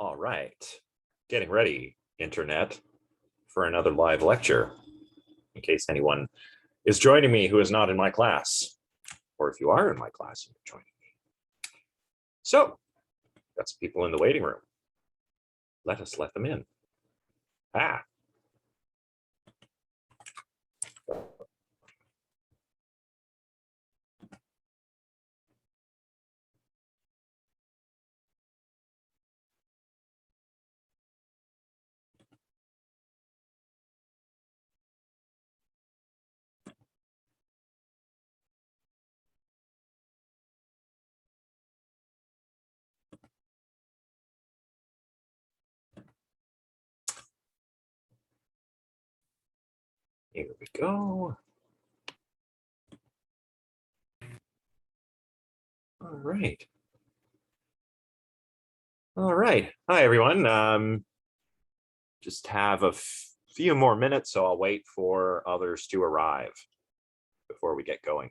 All right, getting ready, Internet, for another live lecture, in case anyone is joining me who is not in my class, or if you are in my class and you're joining me. So, got some people in the waiting room. Let us let them in. Here we go. All right. All right. Hi, everyone. Just have a few more minutes, so I'll wait for others to arrive before we get going.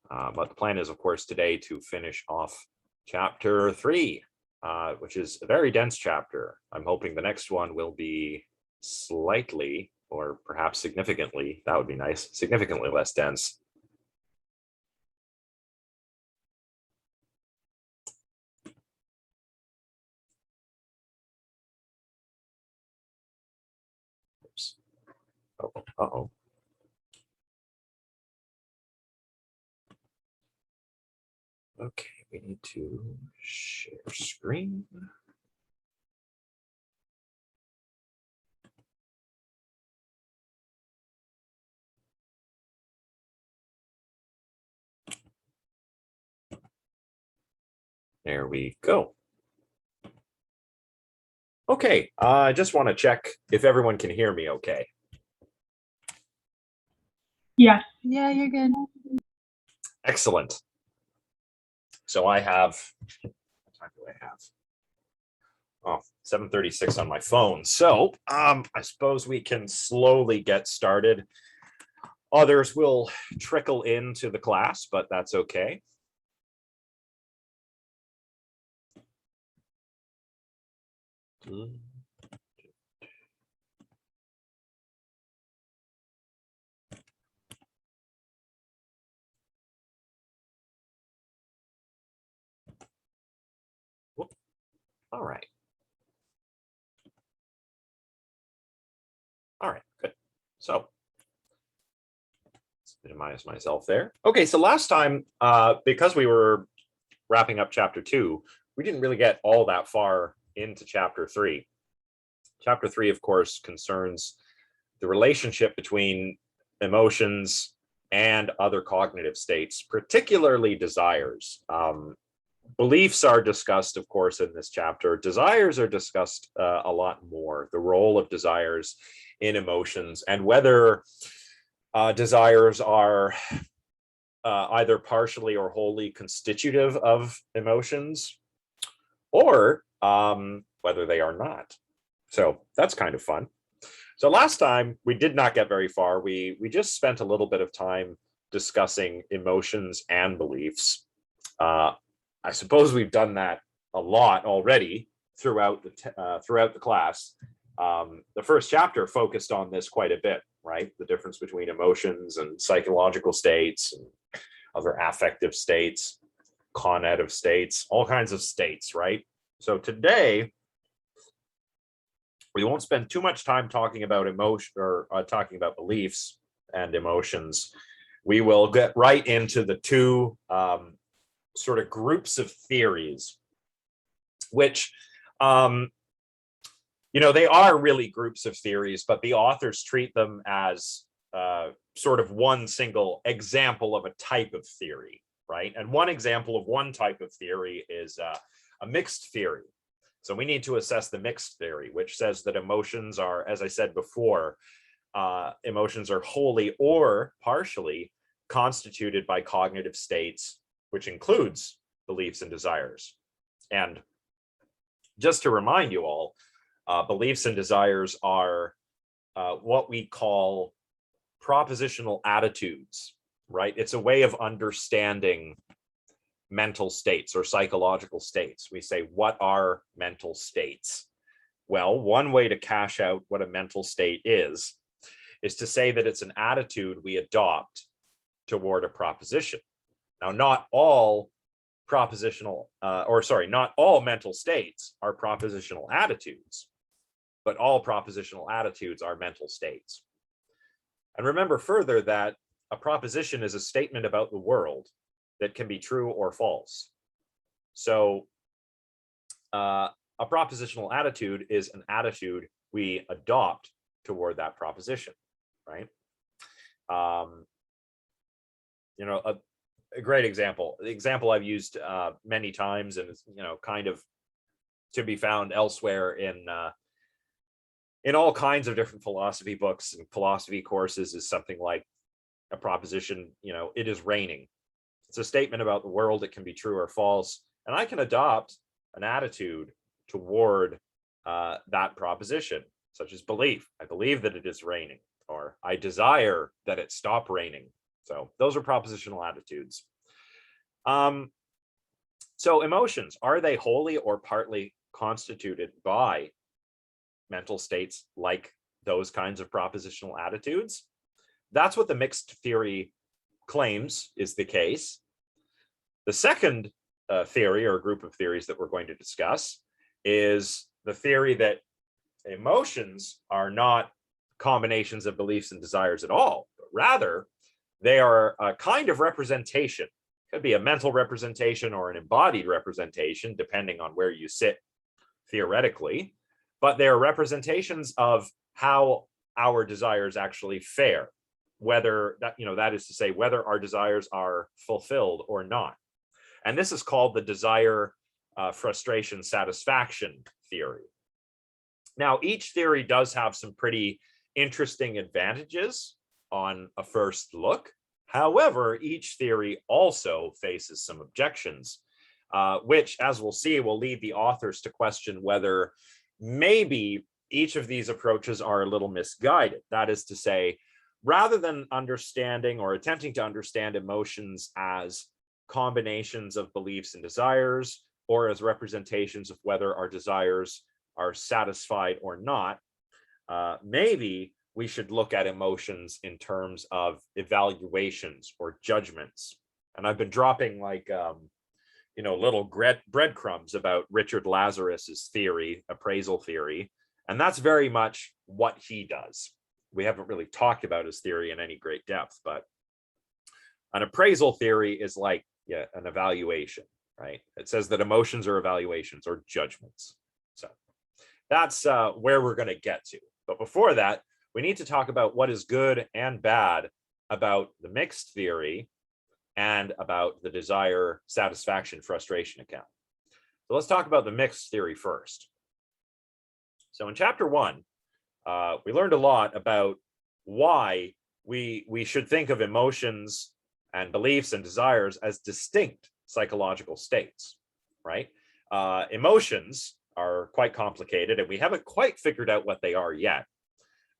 But the plan is, of course, today to finish off chapter 3, which is a very dense chapter. I'm hoping the next one will be slightly, or perhaps significantly, that would be nice, significantly less dense. Oops. Uh-oh. Okay, we need to share screen. There we go. Okay, I just want to check if everyone can hear me okay. Yeah. Yeah, you're good. Excellent. So I have, what time do I have? Oh, 7:36 on my phone. So I suppose we can slowly get started. Others will trickle into the class, but that's okay. All right. All right, good. So let's minimize myself there. Okay, so last time, because we were wrapping up chapter 2, we didn't really get all that far into chapter 3. Chapter 3, of course, concerns the relationship between emotions and other cognitive states, particularly desires. Beliefs are discussed, of course, in this chapter. Desires are discussed a lot more, the role of desires in emotions, and whether desires are either partially or wholly constitutive of emotions, or whether they are not. So that's kind of fun. So last time we did not get very far. We just spent a little bit of time discussing emotions and beliefs. I suppose we've done that a lot already throughout the class. The first chapter focused on this quite a bit, right? The difference between emotions and psychological states and other affective states, cognitive states, all kinds of states, right? So today, we won't spend too much time talking about emotion or talking about beliefs and emotions. We will get right into the two sort of groups of theories, which, they are really groups of theories, but the authors treat them as sort of one single example of a type of theory, right? And one example of one type of theory is a mixed theory. So we need to assess the mixed theory, which says that emotions are, as I said before, emotions are wholly or partially constituted by cognitive states, which includes beliefs and desires. And just to remind you all, beliefs and desires are what we call propositional attitudes, right? It's a way of understanding mental states or psychological states. We say, what are mental states? Well, one way to cash out what a mental state is to say that it's an attitude we adopt toward a proposition. Now, not all not all mental states are propositional attitudes, but all propositional attitudes are mental states. And remember further that a proposition is a statement about the world that can be true or false. So a propositional attitude is an attitude we adopt toward that proposition, right? A great example, the example I've used many times, and kind of to be found elsewhere in all kinds of different philosophy books and philosophy courses, is something like a proposition, it is raining. It's a statement about the world that can be true or false, and I can adopt an attitude toward that proposition, such as belief. I believe that it is raining, or I desire that it stop raining. So those are propositional attitudes. So emotions, are they wholly or partly constituted by mental states like those kinds of propositional attitudes? That's what the mixed theory claims is the case. The second theory, or group of theories that we're going to discuss, is the theory that emotions are not combinations of beliefs and desires at all, but rather they are a kind of representation. It could be a mental representation or an embodied representation, depending on where you sit theoretically, but they are representations of how our desires actually fare, whether that is to say, whether our desires are fulfilled or not. And this is called the desire frustration satisfaction theory. Now, each theory does have some pretty interesting advantages on a first look. However, each theory also faces some objections, which, as we'll see, will lead the authors to question whether maybe each of these approaches are a little misguided. That is to say, rather than understanding or attempting to understand emotions as combinations of beliefs and desires, or as representations of whether our desires are satisfied or not, maybe we should look at emotions in terms of evaluations or judgments. And I've been dropping little breadcrumbs about Richard Lazarus's theory, appraisal theory, and that's very much what he does. We haven't really talked about his theory in any great depth, but an appraisal theory is like an evaluation, right? It says that emotions are evaluations or judgments. So that's where we're going to get to. But before that, we need to talk about what is good and bad about the mixed theory and about the desire satisfaction frustration account. So let's talk about the mixed theory first. So in chapter 1, we learned a lot about why we should think of emotions and beliefs and desires as distinct psychological states, right? Emotions are quite complicated, and we haven't quite figured out what they are yet.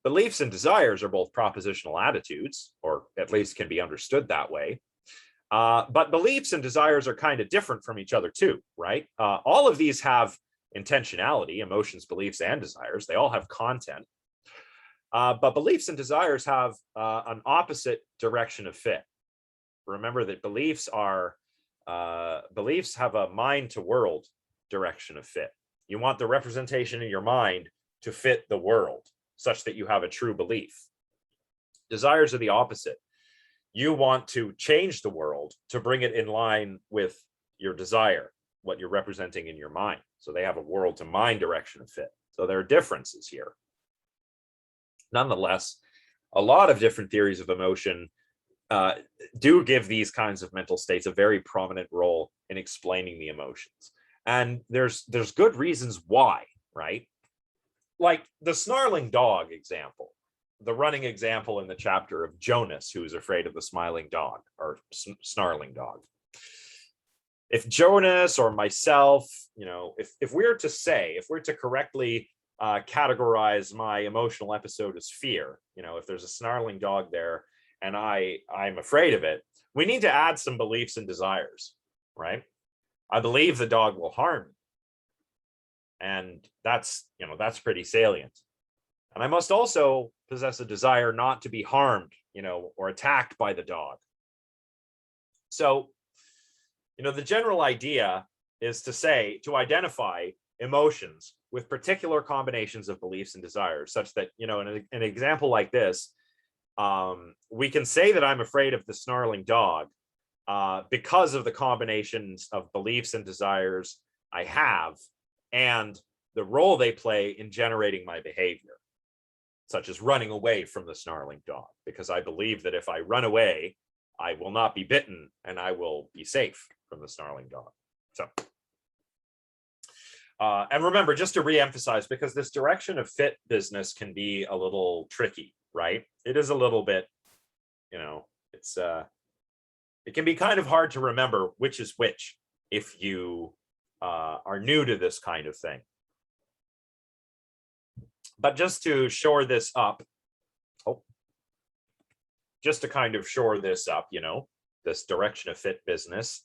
Beliefs and desires are both propositional attitudes, or at least can be understood that way. But beliefs and desires are kind of different from each other too, right? All of these have intentionality, emotions, beliefs, and desires. They all have content. But beliefs and desires have an opposite direction of fit. Remember that beliefs have a mind to world direction of fit. You want the representation in your mind to fit the world, such that you have a true belief. Desires are the opposite. You want to change the world to bring it in line with your desire, what you're representing in your mind. So they have a world to mind direction of fit. So there are differences here. Nonetheless, a lot of different theories of emotion do give these kinds of mental states a very prominent role in explaining the emotions. And there's good reasons why, right? Like the snarling dog example, the running example in the chapter of Jonas, who is afraid of the smiling dog or snarling dog. If Jonas or myself, if we're to correctly categorize my emotional episode as fear, if there's a snarling dog there and I'm afraid of it, we need to add some beliefs and desires, right? I believe the dog will harm me. And that's, that's pretty salient. And I must also possess a desire not to be harmed, or attacked by the dog. So, the general idea is to identify emotions with particular combinations of beliefs and desires, such that, in an example like this, we can say that I'm afraid of the snarling dog because of the combinations of beliefs and desires I have and the role they play in generating my behavior, such as running away from the snarling dog, because I believe that if I run away, I will not be bitten and I will be safe from the snarling dog. So, and remember, just to reemphasize, because this direction of fit business can be a little tricky, right? It is a little bit, it can be kind of hard to remember which is which if you are new to this kind of thing. But just to shore this up, just to kind of shore this up, this direction of fit business,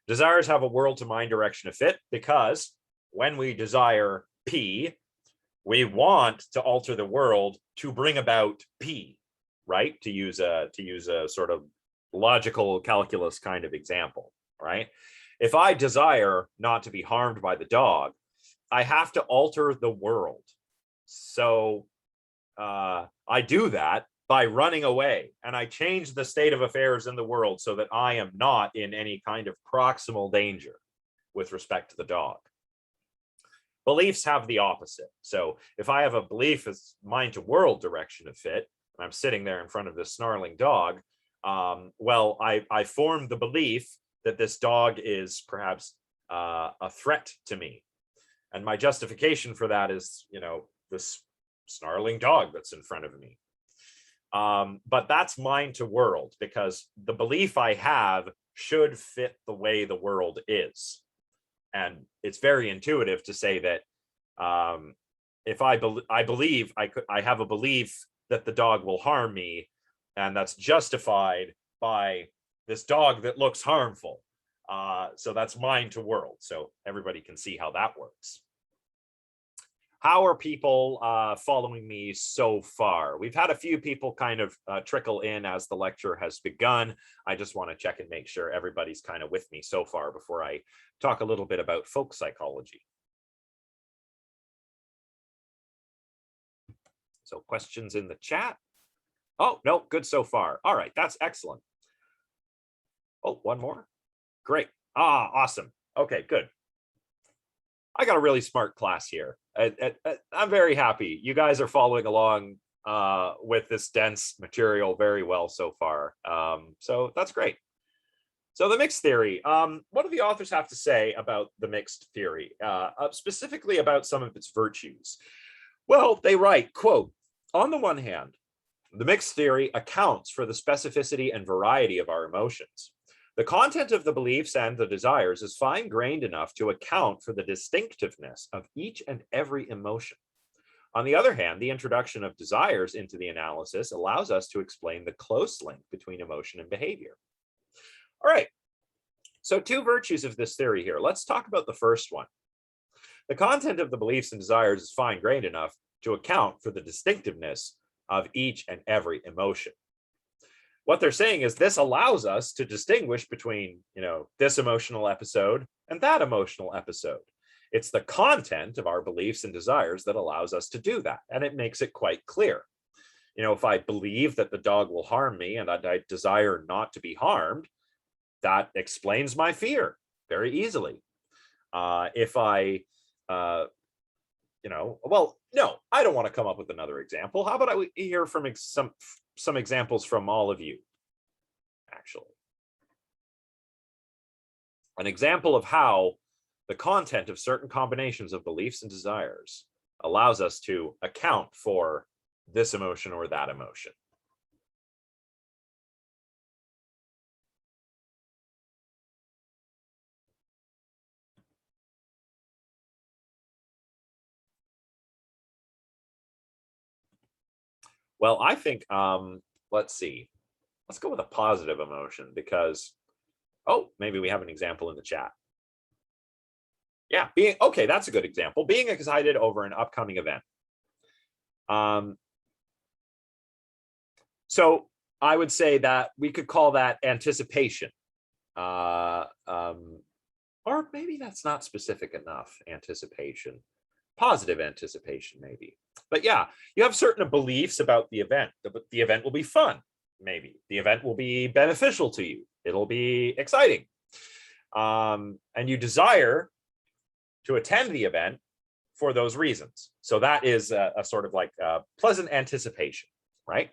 desires have a world to mind direction of fit, because when we desire P, we want to alter the world to bring about P, right? To use a sort of logical calculus kind of example, right? If I desire not to be harmed by the dog, I have to alter the world. So I do that by running away, and I change the state of affairs in the world so that I am not in any kind of proximal danger with respect to the dog. Beliefs have the opposite. So if I have a belief as mind to world direction of fit, and I'm sitting there in front of this snarling dog, well, I form the belief that this dog is perhaps a threat to me. And my justification for that is, this snarling dog that's in front of me. But that's mind to world, because the belief I have should fit the way the world is. And it's very intuitive to say that if I believe I have a belief that the dog will harm me, and that's justified by this dog that looks harmful. So that's mind to world. So everybody can see how that works. How are people following me so far? We've had a few people kind of trickle in as the lecture has begun. I just want to check and make sure everybody's kind of with me so far before I talk a little bit about folk psychology. So questions in the chat? Oh, no, good so far. All right, that's excellent. Oh, one more. Great. Awesome. Okay, good. I got a really smart class here. I'm very happy. You guys are following along with this dense material very well so far. So that's great. So the mixed theory, what do the authors have to say about the mixed theory, specifically about some of its virtues? Well, they write, quote, on the one hand, the mixed theory accounts for the specificity and variety of our emotions. The content of the beliefs and the desires is fine-grained enough to account for the distinctiveness of each and every emotion. On the other hand, the introduction of desires into the analysis allows us to explain the close link between emotion and behavior. All right, so two virtues of this theory here. Let's talk about the first one. The content of the beliefs and desires is fine-grained enough to account for the distinctiveness of each and every emotion. What they're saying is this allows us to distinguish between, this emotional episode and that emotional episode. It's the content of our beliefs and desires that allows us to do that. And it makes it quite clear. If I believe that the dog will harm me and I desire not to be harmed, that explains my fear very easily. If I, well, no, I don't want to come up with another example. How about I hear from some examples from all of you, actually. An example of how the content of certain combinations of beliefs and desires allows us to account for this emotion or that emotion. Well, I think, let's see. Let's go with a positive emotion, because Oh, maybe we have an example in the chat. Yeah, being okay, that's a good example. Being excited over an upcoming event. So I would say that we could call that anticipation. Or maybe that's not specific enough. Anticipation, positive anticipation, maybe. But yeah, you have certain beliefs about the event. The event will be fun. Maybe the event will be beneficial to you. It'll be exciting. And you desire to attend the event for those reasons. So that is a sort of like a pleasant anticipation, right?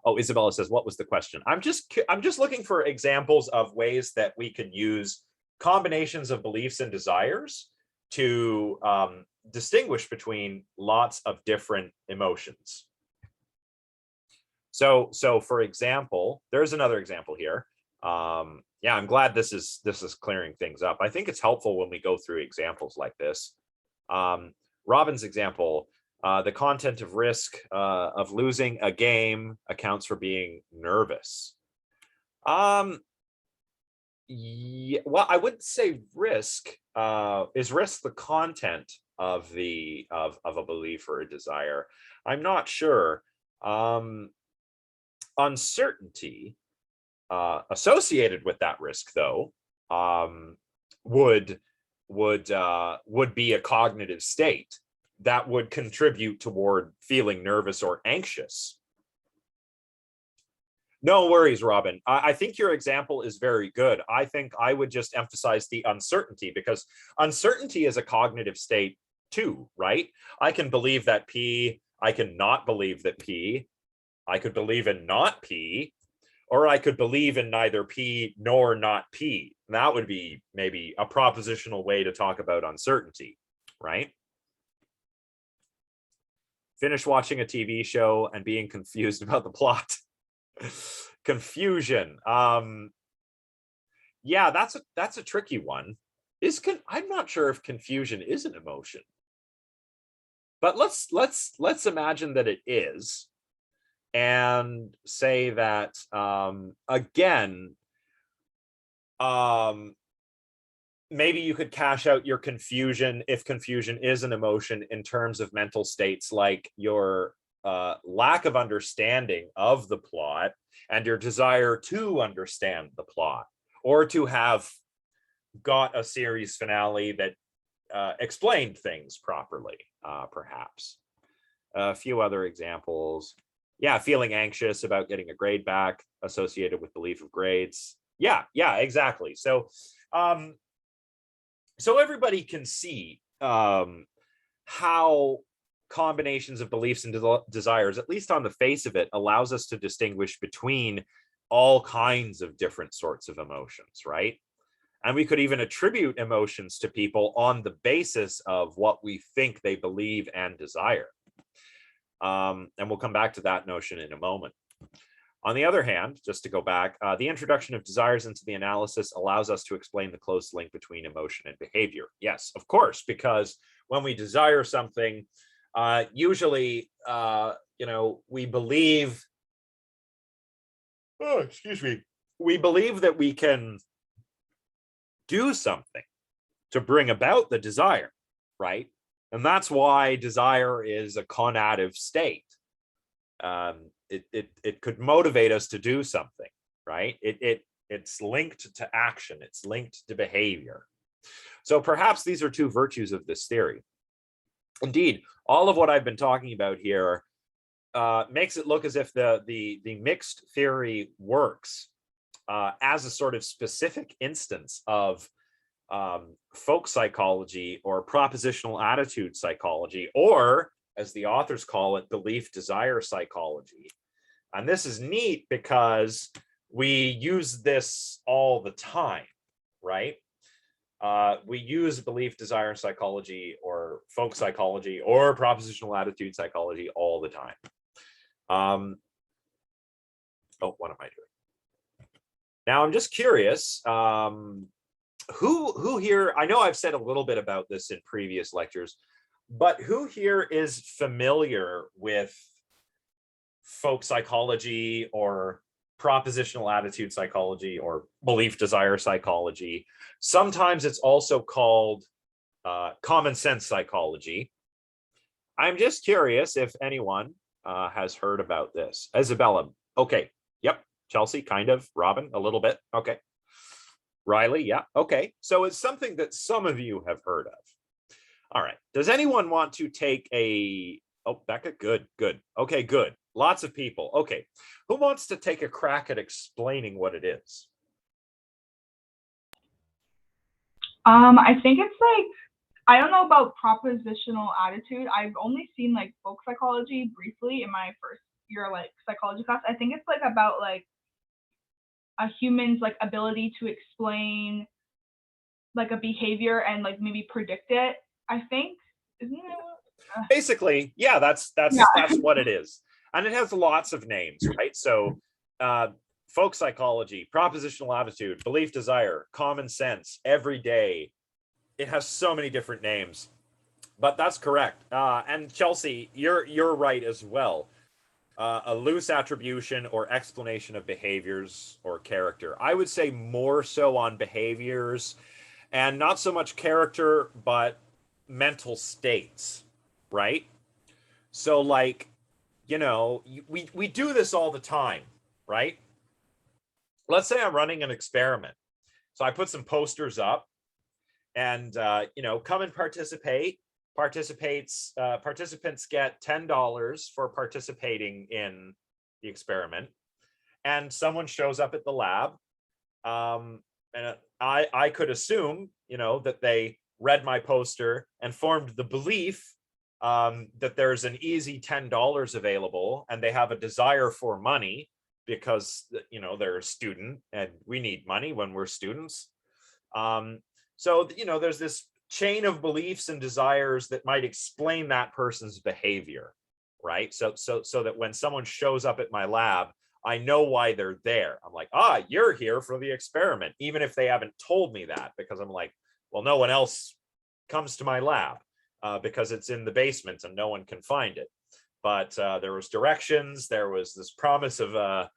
Oh, Isabella says, what was the question? I'm just looking for examples of ways that we can use combinations of beliefs and desires to distinguish between lots of different emotions. So for example, there's another example here. Yeah, I'm glad this is clearing things up. I think it's helpful when we go through examples like this. Robin's example, the content of risk of losing a game accounts for being nervous. Yeah, well, I wouldn't say risk. Is risk the content of a belief or a desire? I'm not sure. Uncertainty associated with that risk, though, would be a cognitive state that would contribute toward feeling nervous or anxious. No worries, Robin. I think your example is very good. I think I would just emphasize the uncertainty, because uncertainty is a cognitive state too, right? I can believe that P, I can not believe that P, I could believe in not P, or I could believe in neither P nor not P. That would be maybe a propositional way to talk about uncertainty, right? Finish watching a TV show and being confused about the plot. Confusion. Yeah, that's a tricky one. I'm not sure if confusion is an emotion, but let's imagine that it is, and say that again, maybe you could cash out your confusion, if confusion is an emotion, in terms of mental states like your lack of understanding of the plot and your desire to understand the plot, or to have got a series finale that explained things properly, perhaps. A few other examples. Yeah, feeling anxious about getting a grade back associated with belief of grades. Yeah, exactly. So everybody can see how combinations of beliefs and desires, at least on the face of it, allows us to distinguish between all kinds of different sorts of emotions, right? And we could even attribute emotions to people on the basis of what we think they believe and desire. And we'll come back to that notion in a moment. On the other hand, just to go back, the introduction of desires into the analysis allows us to explain the close link between emotion and behavior. Yes, of course, because when we desire something, usually, we believe, we believe that we can do something to bring about the desire, right? And that's why desire is a conative state. It could motivate us to do something, right? It's linked to action. It's linked to behavior. So perhaps these are two virtues of this theory. Indeed, all of what I've been talking about here makes it look as if the mixed theory works as a sort of specific instance of folk psychology or propositional attitude psychology, or as the authors call it, belief desire psychology. And this is neat because we use this all the time, right? We use belief desire psychology or folk psychology or propositional attitude psychology all the time. Oh, what am I doing? Now I'm just curious, who here, I know I've said a little bit about this in previous lectures, but who here is familiar with folk psychology or propositional attitude psychology or belief desire psychology. Sometimes it's also called common sense psychology. I'm just curious if anyone has heard about this. Isabella, okay, yep. Chelsea, kind of. Robin, a little bit. Okay. Riley, yeah. Okay. So it's something that some of you have heard of. All right. Does anyone want to take a... Oh, Becca, good, good. Okay, good. Lots of people. Okay. Who wants to take a crack at explaining what it is? I think it's like, I don't know about propositional attitude. I've only seen like folk psychology briefly in my first year like psychology class. I think it's like about like a human's like ability to explain like a behavior and like maybe predict it. I think, isn't it? Basically, yeah, that's Yeah. what it is. And it has lots of names, right? So folk psychology, propositional attitude, belief desire, common sense, everyday. It has so many different names, but that's correct. And Chelsea, you're right as well. A loose attribution or explanation of behaviors or character. I would say more so on behaviors and not so much character, but mental states, right? So like, you know, we do this all the time, right? Let's say I'm running an experiment. So I put some posters up and, you know, come and participate. Participants get $10 for participating in the experiment. And someone shows up at the lab. And I could assume, you know, that they read my poster and formed the belief that there's an easy $10 available and they have a desire for money because, you know, they're a student and we need money when we're students. So, you know, there's this chain of beliefs and desires that might explain that person's behavior, right? So that when someone shows up at my lab, I know why they're there. I'm like, you're here for the experiment, even if they haven't told me that, because I'm like, well, no one else comes to my lab because it's in the basement and no one can find it. But there was directions. There was this promise of a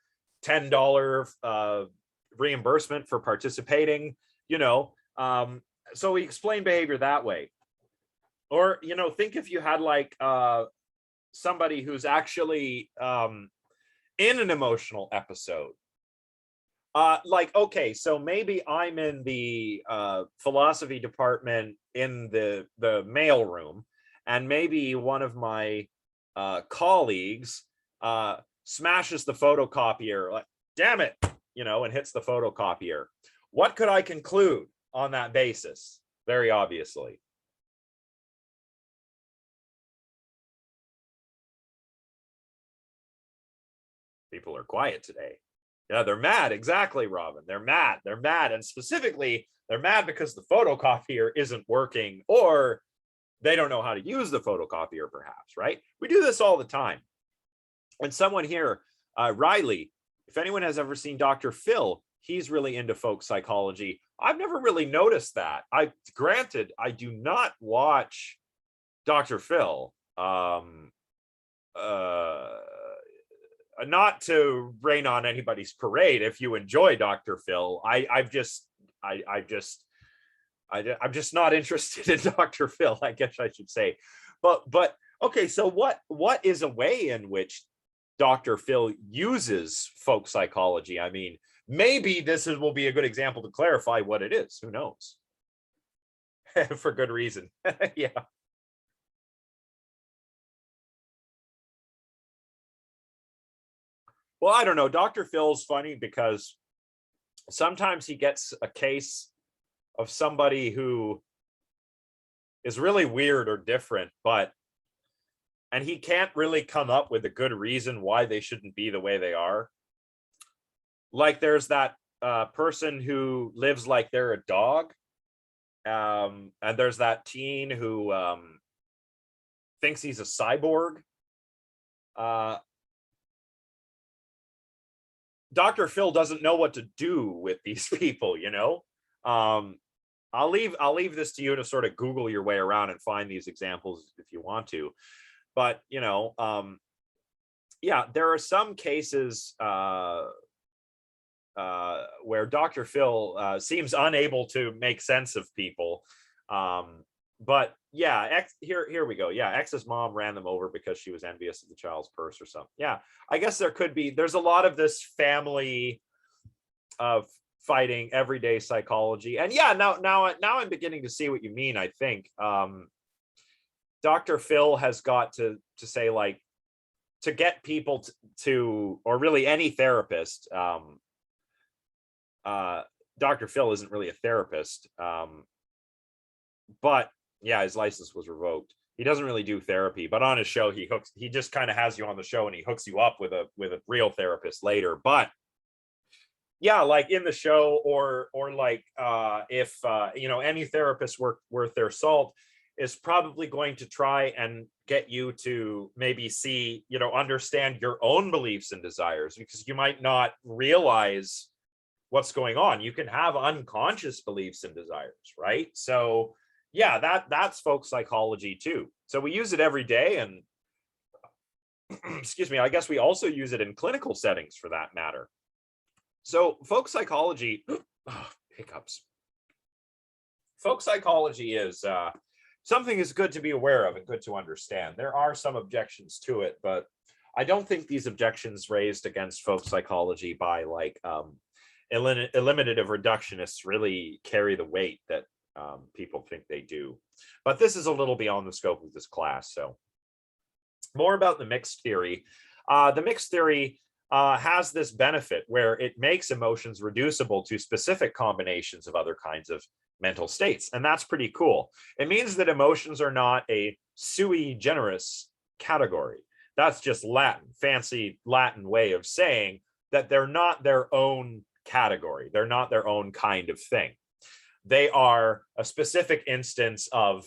$10 reimbursement for participating, you know. So we explain behavior that way. Or, you know, think if you had like somebody who's actually in an emotional episode. Like, okay, so maybe I'm in the philosophy department in the mailroom, and maybe one of my colleagues smashes the photocopier, like, damn it, you know, and hits the photocopier. What could I conclude on that basis? Very obviously. People are quiet today. Yeah, they're mad. Exactly, Robin. They're mad. They're mad. And specifically, they're mad because the photocopier isn't working, or they don't know how to use the photocopier, perhaps, right? We do this all the time. And someone here, Riley, if anyone has ever seen Dr. Phil, he's really into folk psychology. I've never really noticed that. Granted, I do not watch Dr. Phil. Not to rain on anybody's parade. If you enjoy Dr. Phil, I'm just not interested in Dr. Phil, I guess I should say. But okay, so what is a way in which Dr. Phil uses folk psychology? I mean, maybe will be a good example to clarify what it is. Who knows? For good reason. Yeah. Well, I don't know. Dr. Phil's funny because sometimes he gets a case of somebody who is really weird or different, and he can't really come up with a good reason why they shouldn't be the way they are. Like there's that person who lives like they're a dog. And there's that teen who thinks he's a cyborg. Dr. Phil doesn't know what to do with these people, you know. I'll leave this to you to sort of Google your way around and find these examples if you want to. But, you know, yeah, there are some cases where Dr. Phil seems unable to make sense of people. But yeah, here we go. Yeah, X's mom ran them over because she was envious of the child's purse or something. Yeah, I guess there's a lot of this family of fighting everyday psychology. And yeah, now I'm beginning to see what you mean. I think Dr. Phil has got to say, like, to get people to or really any therapist, Dr. Phil isn't really a therapist, but yeah, his license was revoked. He doesn't really do therapy, but on his show, he just kind of has you on the show and he hooks you up with a real therapist later. But yeah, like in the show, or like if any therapist worth their salt is probably going to try and get you to maybe see, understand your own beliefs and desires, because you might not realize what's going on. You can have unconscious beliefs and desires, right? So yeah, that's folk psychology too. So we use it every day, and excuse me, I guess we also use it in clinical settings for that matter. So folk psychology, hiccups. Folk psychology is something is good to be aware of and good to understand. There are some objections to it, but I don't think these objections raised against folk psychology by like eliminative reductionists really carry the weight that people think they do. But this is a little beyond the scope of this class. So more about the mixed theory. The mixed theory has this benefit where it makes emotions reducible to specific combinations of other kinds of mental states. And that's pretty cool. It means that emotions are not a sui generis category. That's just Latin, fancy Latin way of saying that they're not their own category. They're not their own kind of thing. They are a specific instance of,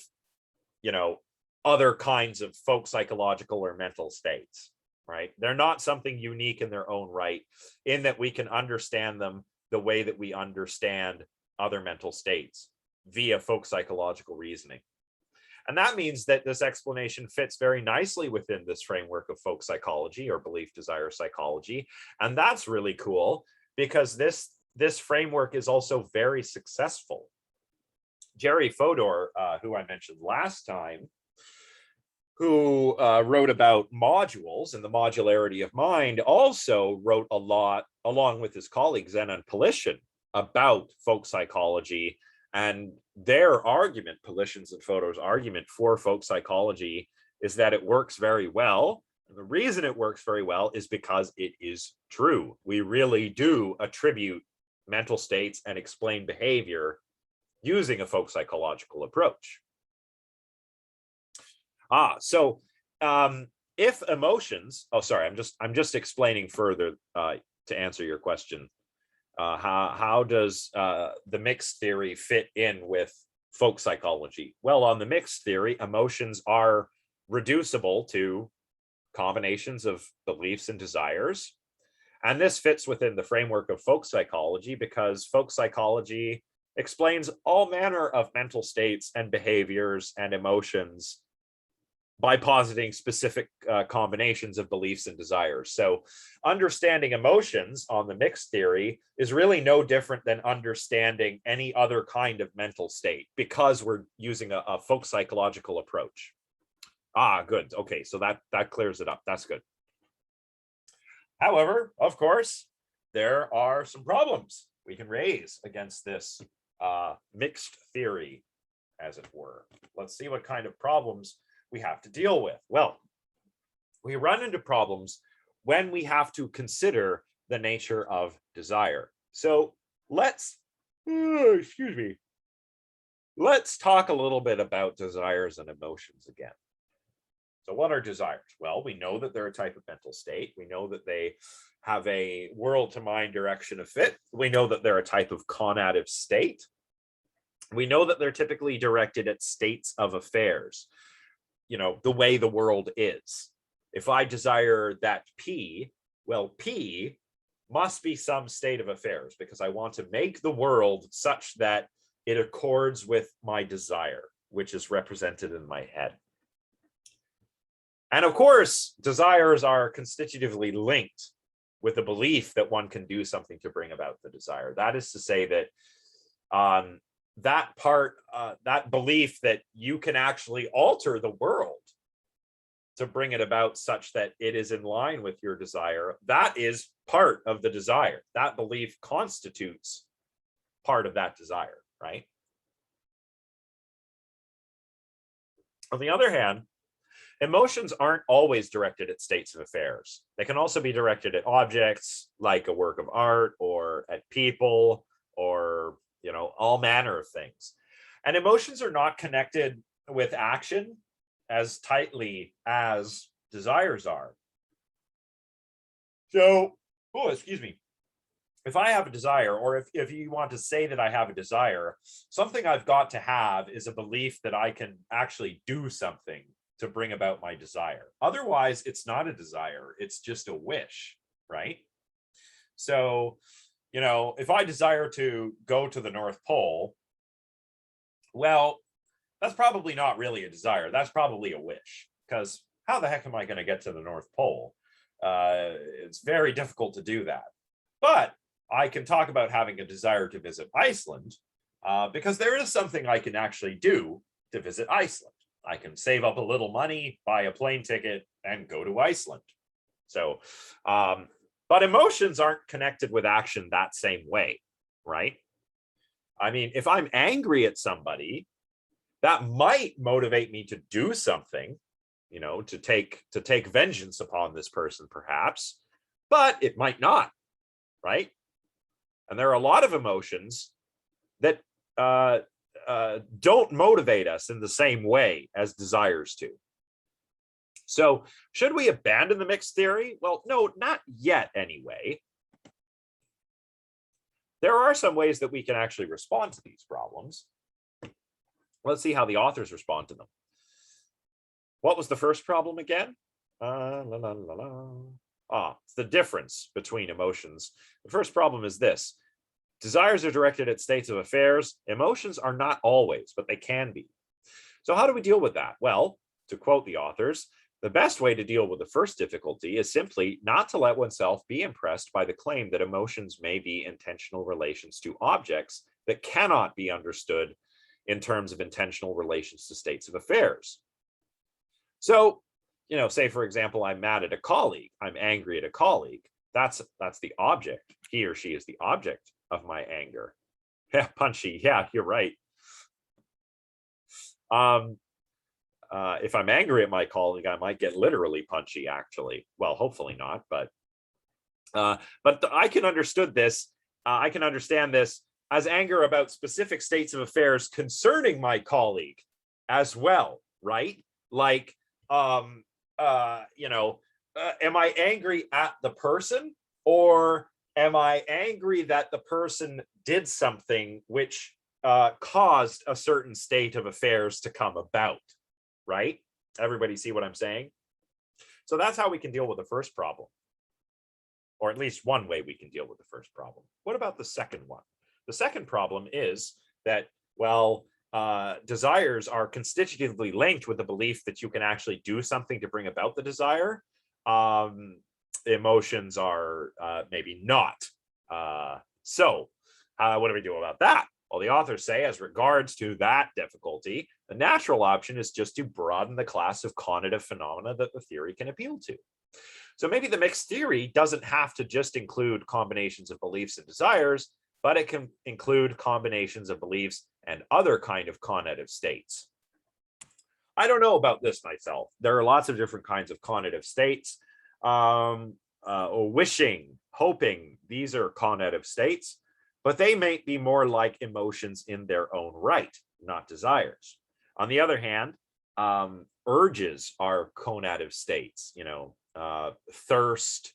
other kinds of folk psychological or mental states, right? They're not something unique in their own right, in that we can understand them the way that we understand other mental states via folk psychological reasoning. And that means that this explanation fits very nicely within this framework of folk psychology or belief desire psychology. And that's really cool because this framework is also very successful. Jerry Fodor, who I mentioned last time, who wrote about modules and the modularity of mind, also wrote a lot, along with his colleague Zenon Polishin, about folk psychology. And their argument, Polishin's and Fodor's argument for folk psychology, is that it works very well. And the reason it works very well is because it is true. We really do attribute mental states and explain behavior using a folk psychological approach. So if emotions, I'm just explaining further to answer your question. How does the mixed theory fit in with folk psychology? Well, on the mixed theory, emotions are reducible to combinations of beliefs and desires. And this fits within the framework of folk psychology because folk psychology explains all manner of mental states and behaviors and emotions by positing specific combinations of beliefs and desires. So understanding emotions on the mixed theory is really no different than understanding any other kind of mental state because we're using a folk psychological approach. Good. Okay, so that clears it up. That's good. However, of course, there are some problems we can raise against this mixed theory, as it were. Let's see what kind of problems we have to deal with. Well, we run into problems when we have to consider the nature of desire. So let's talk a little bit about desires and emotions again. So what are desires? Well, we know that they're a type of mental state. We know that they have a world to mind direction of fit. We know that they're a type of conative state. We know that they're typically directed at states of affairs, the way the world is. If I desire that P, well, P must be some state of affairs because I want to make the world such that it accords with my desire, which is represented in my head. And of course, desires are constitutively linked with the belief that one can do something to bring about the desire. That is to say that that belief that you can actually alter the world to bring it about such that it is in line with your desire, that is part of the desire. That belief constitutes part of that desire, right? On the other hand, emotions aren't always directed at states of affairs. They can also be directed at objects like a work of art, or at people, or all manner of things. And emotions are not connected with action as tightly as desires are. So, excuse me. If I have a desire, or if you want to say that I have a desire, something I've got to have is a belief that I can actually do something to bring about my desire. Otherwise, it's not a desire, it's just a wish, right? So, if I desire to go to the North Pole, well, that's probably not really a desire. That's probably a wish, because how the heck am I going to get to the North Pole? It's very difficult to do that. But I can talk about having a desire to visit Iceland, because there is something I can actually do to visit Iceland. I can save up a little money, buy a plane ticket, and go to Iceland. So, but emotions aren't connected with action that same way, right? I mean, if I'm angry at somebody, that might motivate me to do something, to take vengeance upon this person, perhaps, but it might not, right? And there are a lot of emotions that don't motivate us in the same way as desires do. So should we abandon the mixed theory? Well, no, not yet anyway. There are some ways that we can actually respond to these problems. Let's see how the authors respond to them. What was the first problem again? It's the difference between emotions. The first problem is this. Desires are directed at states of affairs. Emotions are not always, but they can be. So how do we deal with that? Well, to quote the authors, the best way to deal with the first difficulty is simply not to let oneself be impressed by the claim that emotions may be intentional relations to objects that cannot be understood in terms of intentional relations to states of affairs. So, say, for example, I'm mad at a colleague, I'm angry at a colleague. That's the object. He or she is the object of my anger. Yeah, punchy. Yeah, you're right. If I'm angry at my colleague, I might get literally punchy, actually. Well, hopefully not, but I can understand this as anger about specific states of affairs concerning my colleague as well, right? Like, am I angry at the person, or am I angry that the person did something which caused a certain state of affairs to come about, right? Everybody see what I'm saying? So that's how we can deal with the first problem, or at least one way we can deal with the first problem. What about the second one? The second problem is that, well, desires are constitutively linked with the belief that you can actually do something to bring about the desire. Emotions are maybe not. So what do we do about that? Well, the authors say, as regards to that difficulty, the natural option is just to broaden the class of cognitive phenomena that the theory can appeal to. So maybe the mixed theory doesn't have to just include combinations of beliefs and desires, but it can include combinations of beliefs and other kind of cognitive states. I don't know about this myself. There are lots of different kinds of cognitive states. Wishing, hoping, these are cognitive states, but they may be more like emotions in their own right, not desires. On the other hand, urges are conative states, thirst,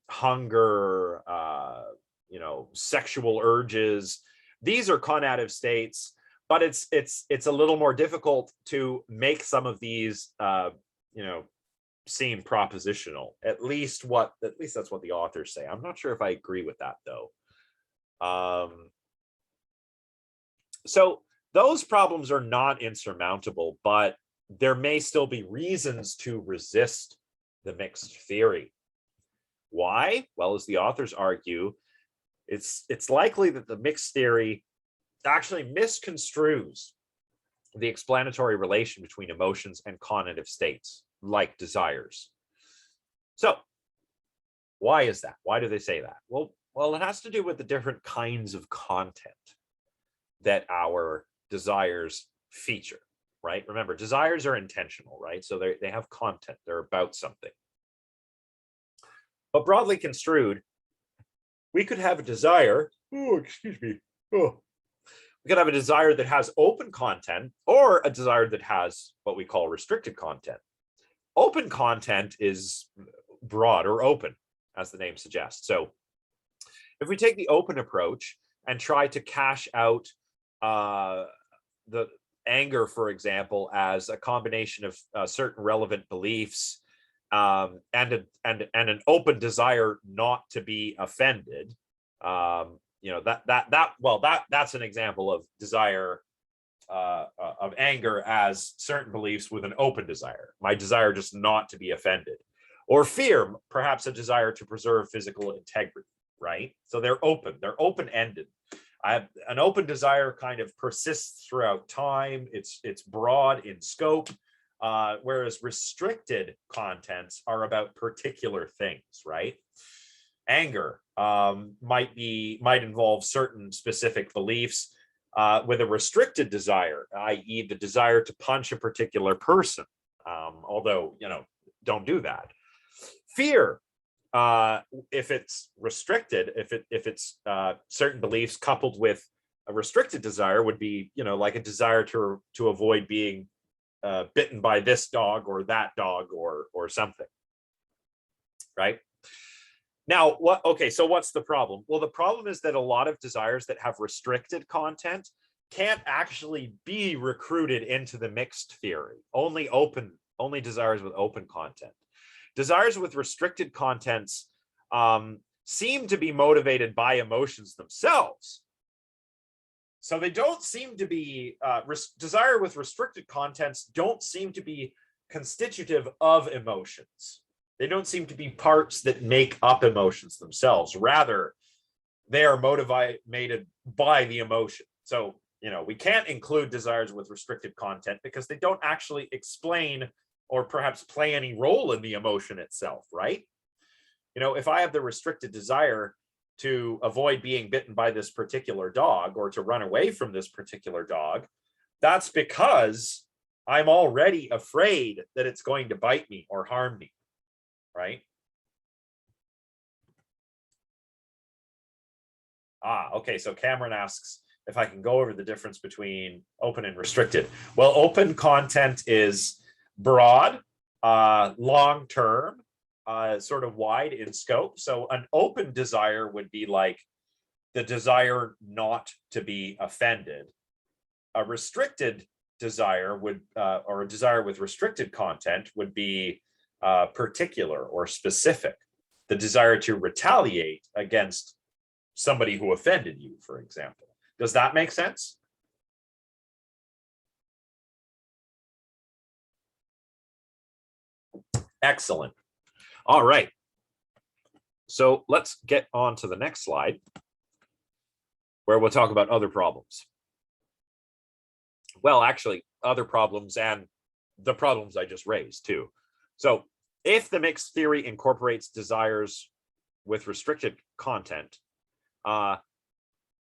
hunger, sexual urges. These are conative states, but it's a little more difficult to make some of these seem propositional. At least that's what the authors say. I'm not sure if I agree with that though. So those problems are not insurmountable, but there may still be reasons to resist the mixed theory. Why? Well, as the authors argue, it's likely that the mixed theory actually misconstrues the explanatory relation between emotions and cognitive states, like desires. So, why is that? Why do they say that? Well, it has to do with the different kinds of content that our desires feature, right? Remember, desires are intentional, right? So they have content, they're about something. But broadly construed, we could have a desire, we could have a desire that has open content or a desire that has what we call restricted content. Open content is broad or open, as the name suggests. So if we take the open approach and try to cash out the anger, for example, as a combination of certain relevant beliefs and an open desire not to be offended, that's an example of desire of anger as certain beliefs with an open desire. My desire just not to be offended, or fear, perhaps a desire to preserve physical integrity. Right? So they're open-ended. An open desire kind of persists throughout time. It's broad in scope, whereas restricted contents are about particular things, right? Anger might involve certain specific beliefs with a restricted desire, i.e., the desire to punch a particular person. Although, don't do that. Fear, if it's restricted, if it's certain beliefs coupled with a restricted desire, would be, like a desire to avoid being bitten by this dog or that dog or something, right? Now, so what's the problem? Well, the problem is that a lot of desires that have restricted content can't actually be recruited into the mixed theory. Only desires with open content. Desires with restricted contents seem to be motivated by emotions themselves. So they don't seem to be, desire with restricted contents don't seem to be constitutive of emotions. They don't seem to be parts that make up emotions themselves. Rather, they are motivated by the emotion. So, we can't include desires with restricted content because they don't actually explain or perhaps play any role in the emotion itself, right? If I have the restricted desire to avoid being bitten by this particular dog or to run away from this particular dog, that's because I'm already afraid that it's going to bite me or harm me, right? Okay, so Cameron asks if I can go over the difference between open and restricted. Well, open content is broad, long-term, sort of wide in scope. So an open desire would be like the desire not to be offended. A restricted desire would, or a desire with restricted content would be particular or specific. The desire to retaliate against somebody who offended you, for example. Does that make sense? Excellent. All right. So let's get on to the next slide, where we'll talk about other problems. Well, actually, other problems and the problems I just raised too. So if the mixed theory incorporates desires with restricted content,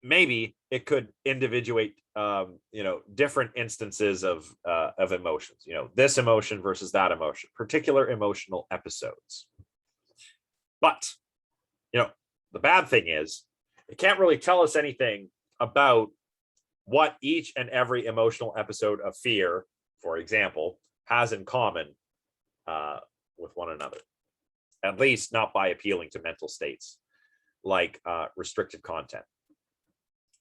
maybe it could individuate, different instances of emotions. This emotion versus that emotion, particular emotional episodes. But the bad thing is, it can't really tell us anything about what each and every emotional episode of fear, for example, has in common with one another. At least not by appealing to mental states like restricted content.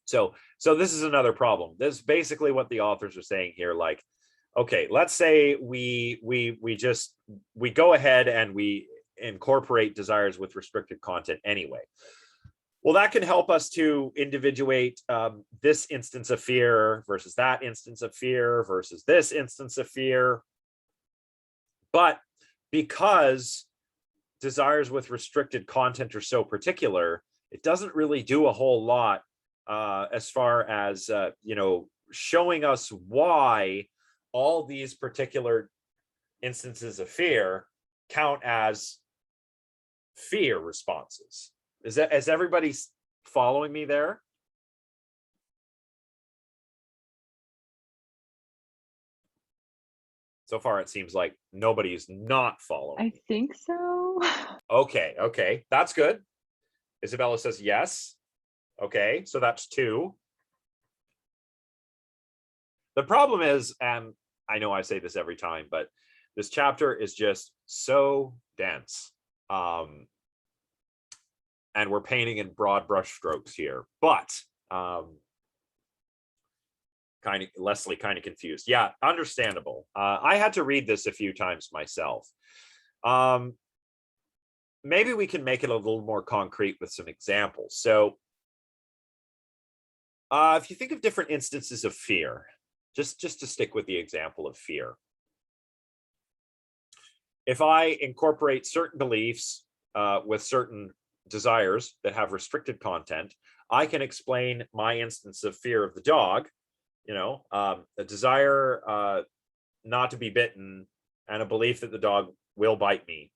So this is another problem. This is basically what the authors are saying here. Like, okay, let's say we go ahead and we incorporate desires with restricted content anyway. Well, that can help us to individuate this instance of fear versus that instance of fear versus this instance of fear. But because desires with restricted content are so particular, it doesn't really do a whole lot as far as, showing us why all these particular instances of fear count as fear responses. Is everybody following me there? So far, it seems like nobody's not following. I think so. Okay, that's good. Isabella says yes. Okay, so that's 2. The problem is, and I know I say this every time, but this chapter is just so dense. And we're painting in broad brush strokes here, but Leslie kind of confused. Yeah, understandable. I had to read this a few times myself. Maybe we can make it a little more concrete with some examples. So if you think of different instances of fear, just to stick with the example of fear. If I incorporate certain beliefs with certain desires that have restricted content, I can explain my instance of fear of the dog, a desire not to be bitten and a belief that the dog will bite me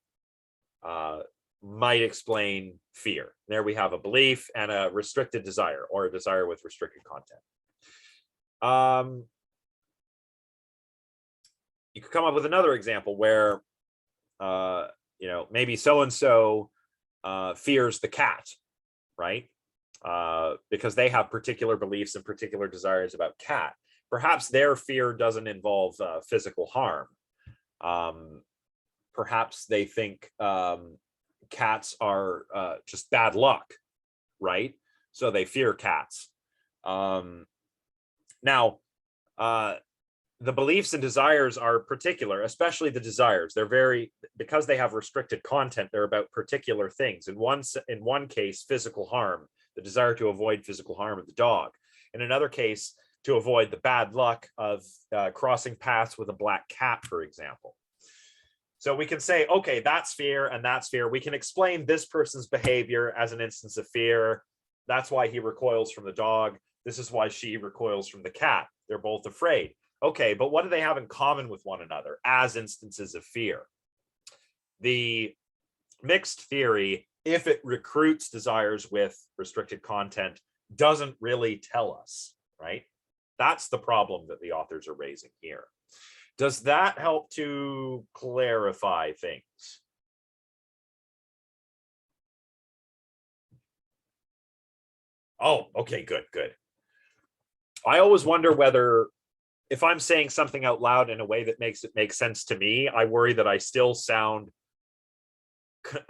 might explain fear. There we have a belief and a restricted desire, or a desire with restricted content. You could come up with another example where, maybe so-and-so fears the cat, right? Because they have particular beliefs and particular desires about cat. Perhaps their fear doesn't involve physical harm. Perhaps they think cats are just bad luck, right? So they fear cats. Now, the beliefs and desires are particular, especially the desires. They're because they have restricted content, they're about particular things. In one case, physical harm, the desire to avoid physical harm of the dog. In another case, to avoid the bad luck of crossing paths with a black cat, for example. So we can say, okay, that's fear and that's fear. We can explain this person's behavior as an instance of fear. That's why he recoils from the dog. This is why she recoils from the cat. They're both afraid. Okay, but what do they have in common with one another as instances of fear? The mixed theory, if it recruits desires with restricted content, doesn't really tell us, right? That's the problem that the authors are raising here. Does that help to clarify things? Oh, okay, good. I always wonder whether, if I'm saying something out loud in a way that makes it make sense to me, I worry that I still sound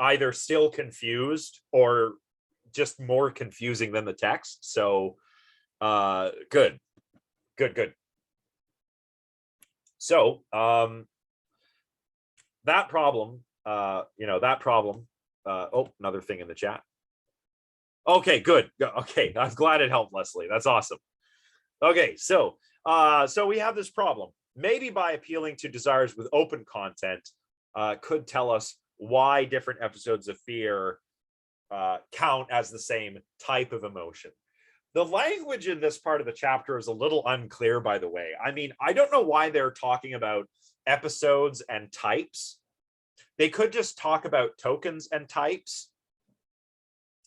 either still confused or just more confusing than the text. So good. So that problem, oh, another thing in the chat. Okay, good. Okay, I'm glad it helped, Leslie. That's awesome. Okay, so we have this problem. Maybe by appealing to desires with open content could tell us why different episodes of fear count as the same type of emotion. The language in this part of the chapter is a little unclear, by the way. I mean, I don't know why they're talking about episodes and types. They could just talk about tokens and types,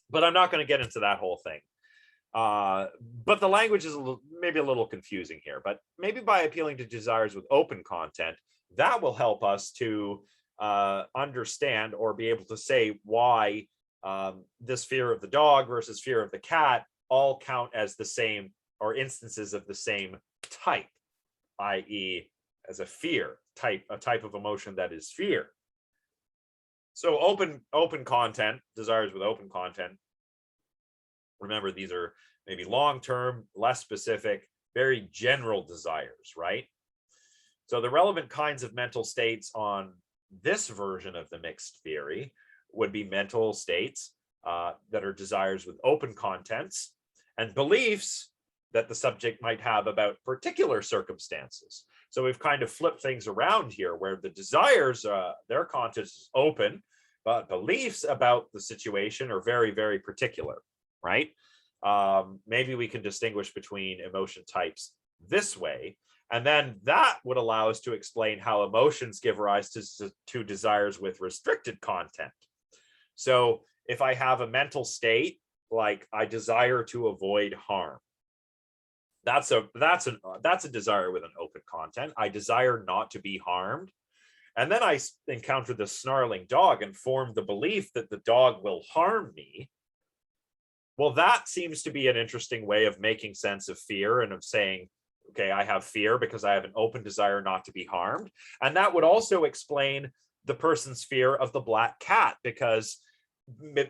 but I'm not going to get into that whole thing. But the language is maybe a little confusing here, but maybe by appealing to desires with open content, that will help us to understand or be able to say why this fear of the dog versus fear of the cat all count as the same, or instances of the same type, i.e. as a fear type, a type of emotion that is fear. So open content, desires with open content. Remember, these are maybe long-term, less specific, very general desires, right? So the relevant kinds of mental states on this version of the mixed theory would be mental states that are desires with open contents, and beliefs that the subject might have about particular circumstances. So we've kind of flipped things around here, where the desires, their content is open, but beliefs about the situation are very, very particular, right? Maybe we can distinguish between emotion types this way, and then that would allow us to explain how emotions give rise to desires with restricted content. So if I have a mental state like I desire to avoid harm, that's a desire with an open content. I desire not to be harmed. And then I encounter the snarling dog and form the belief that the dog will harm me. Well, that seems to be an interesting way of making sense of fear and of saying, okay, I have fear because I have an open desire not to be harmed. And that would also explain the person's fear of the black cat, because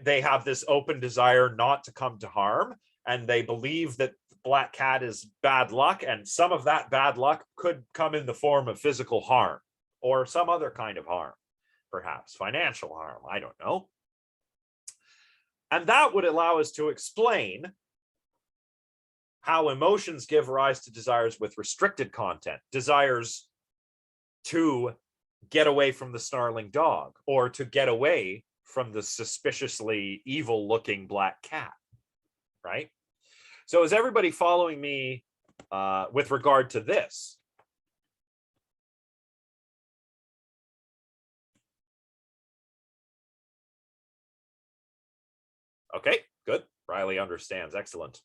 they have this open desire not to come to harm, and they believe that black cat is bad luck, and some of that bad luck could come in the form of physical harm or some other kind of harm, perhaps financial harm, I don't know. And that would allow us to explain how emotions give rise to desires with restricted content, desires to get away from the snarling dog or to get away from the suspiciously evil looking black cat, right? So is everybody following me with regard to this? Okay, good. Riley understands. Excellent.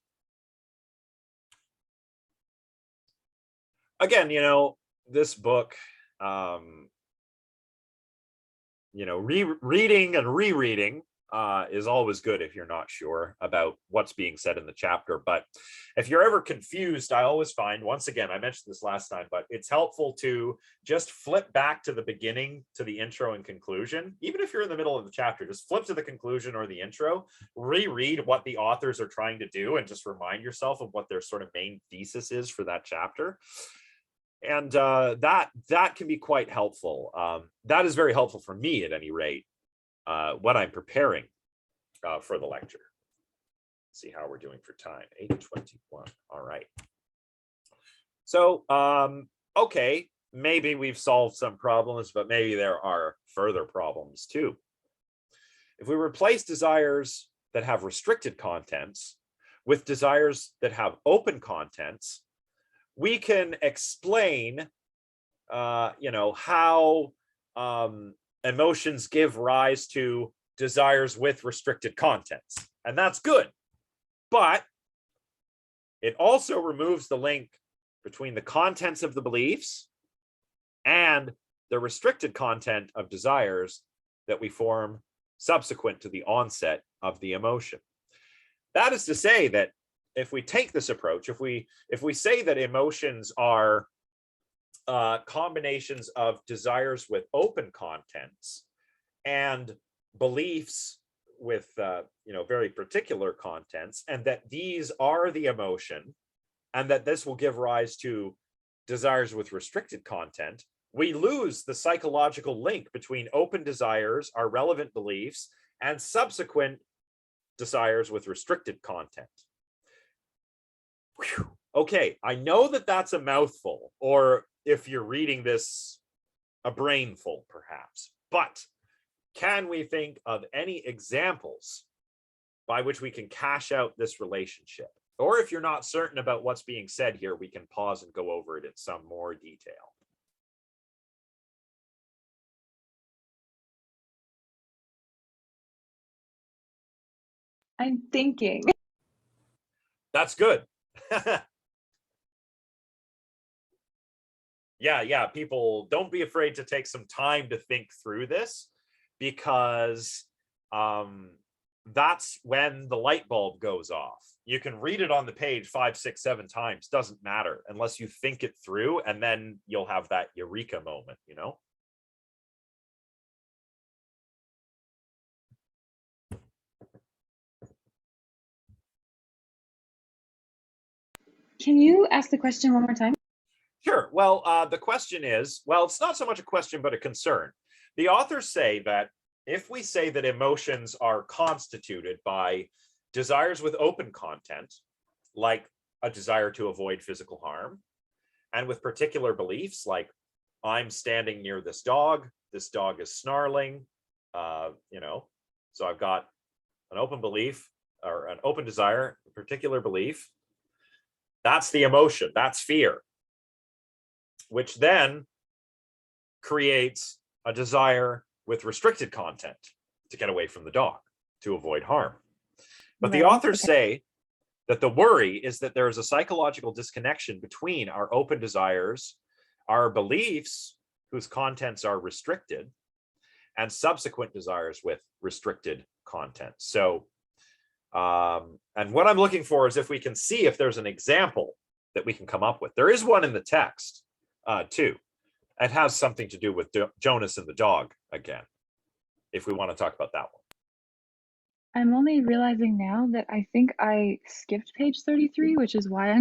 Again, this book, reading and rereading is always good if you're not sure about what's being said in the chapter. But if you're ever confused, I always find, once again, I mentioned this last time, but it's helpful to just flip back to the beginning, to the intro and conclusion. Even if you're in the middle of the chapter, just flip to the conclusion or the intro, reread what the authors are trying to do, and just remind yourself of what their sort of main thesis is for that chapter. And that can be quite helpful. That is very helpful for me, at any rate, when I'm preparing for the lecture. Let's see how we're doing for time. 8:21. All right. So, okay, maybe we've solved some problems, but maybe there are further problems too. If we replace desires that have restricted contents with desires that have open contents, we can explain, how emotions give rise to desires with restricted contents. And that's good. But it also removes the link between the contents of the beliefs and the restricted content of desires that we form subsequent to the onset of the emotion. That is to say that if we take this approach, if we say that emotions are combinations of desires with open contents and beliefs with very particular contents, and that these are the emotion, and that this will give rise to desires with restricted content, we lose the psychological link between open desires, our relevant beliefs, and subsequent desires with restricted content. Whew. Okay, I know that that's a mouthful, or if you're reading this, a brainful perhaps, but can we think of any examples by which we can cash out this relationship? Or if you're not certain about what's being said here, we can pause and go over it in some more detail. I'm thinking. That's good. Yeah, people, don't be afraid to take some time to think through this, because that's when the light bulb goes off. You can read it on the page 5, 6, 7 times, doesn't matter, unless you think it through, and then you'll have that eureka moment, Can you ask the question one more time? Sure. Well, the question is, well, it's not so much a question, but a concern. The authors say that if we say that emotions are constituted by desires with open content, like a desire to avoid physical harm, and with particular beliefs, like I'm standing near this dog is snarling, So I've got an open belief or an open desire, a particular belief. That's the emotion, that's fear, which then creates a desire with restricted content to get away from the dog, to avoid harm. But the authors say that the worry is that there is a psychological disconnection between our open desires, our beliefs whose contents are restricted, and subsequent desires with restricted content. So, and what I'm looking for is if we can see if there's an example that we can come up with. There is one in the text too. It has something to do with Jonas and the dog again, if we want to talk about that one. I'm only realizing now that I think I skipped page 33, which is why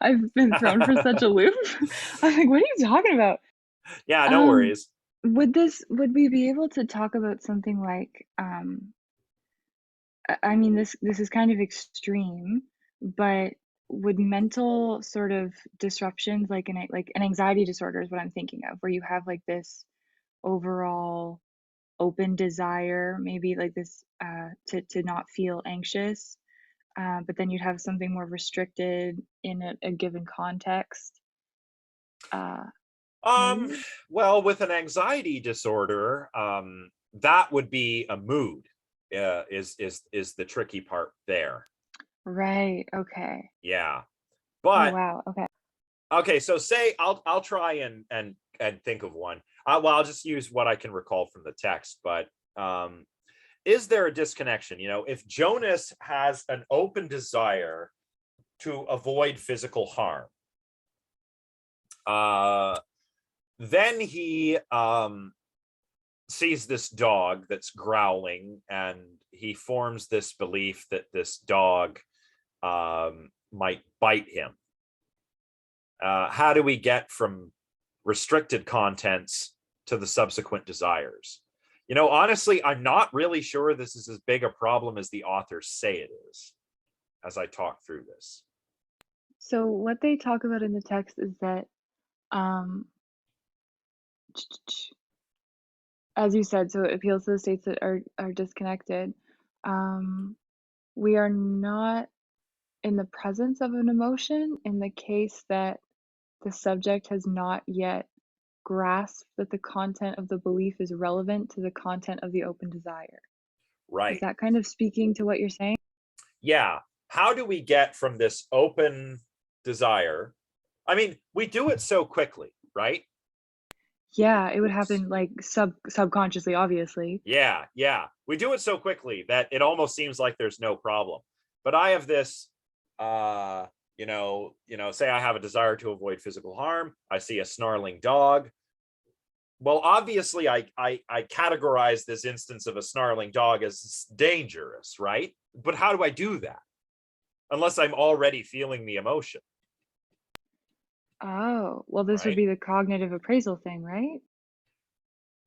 I've been thrown for such a loop. I'm like, what are you talking about? Yeah, no worries. Would we be able to talk about something like, I mean, this is kind of extreme, but would mental sort of disruptions, like an anxiety disorder is what I'm thinking of, where you have like this overall open desire, maybe like this to not feel anxious, but then you'd have something more restricted in a given context. Well, with an anxiety disorder, that would be a mood. Is the tricky part there? Right. Okay. Yeah, Oh but wow. Okay. okay. So say I'll try and think of one. Well, I'll just use what I can recall from the text. But is there a disconnection? If Jonas has an open desire to avoid physical harm, then he sees this dog that's growling, and he forms this belief that this dog might bite him. How do we get from restricted contents to the subsequent desires? Honestly, I'm not really sure this is as big a problem as the authors say it is, as I talk through this. So what they talk about in the text is that, as you said, so it appeals to the states that are disconnected. We are not in the presence of an emotion in the case that the subject has not yet grasped that the content of the belief is relevant to the content of the open desire. Right. Is that kind of speaking to what you're saying? Yeah. How do we get from this open desire? I mean, we do it so quickly, right? Yeah, it would happen like subconsciously, obviously. Yeah. We do it so quickly that it almost seems like there's no problem. But I have this, say I have a desire to avoid physical harm. I see a snarling dog. Well, obviously, I categorize this instance of a snarling dog as dangerous, right? But how do I do that? Unless I'm already feeling the emotion. Oh, well, this would Right? be the cognitive appraisal thing, right?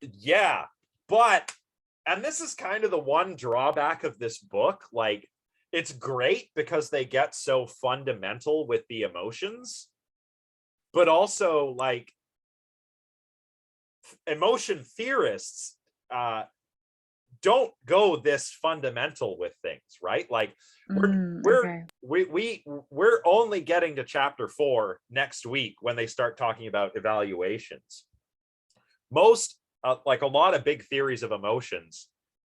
Yeah, and this is kind of the one drawback of this book. Like, it's great because they get so fundamental with the emotions, but also like emotion theorists don't go this fundamental with things, right? Like we're only getting to chapter 4 next week when they start talking about evaluations. Most like a lot of big theories of emotions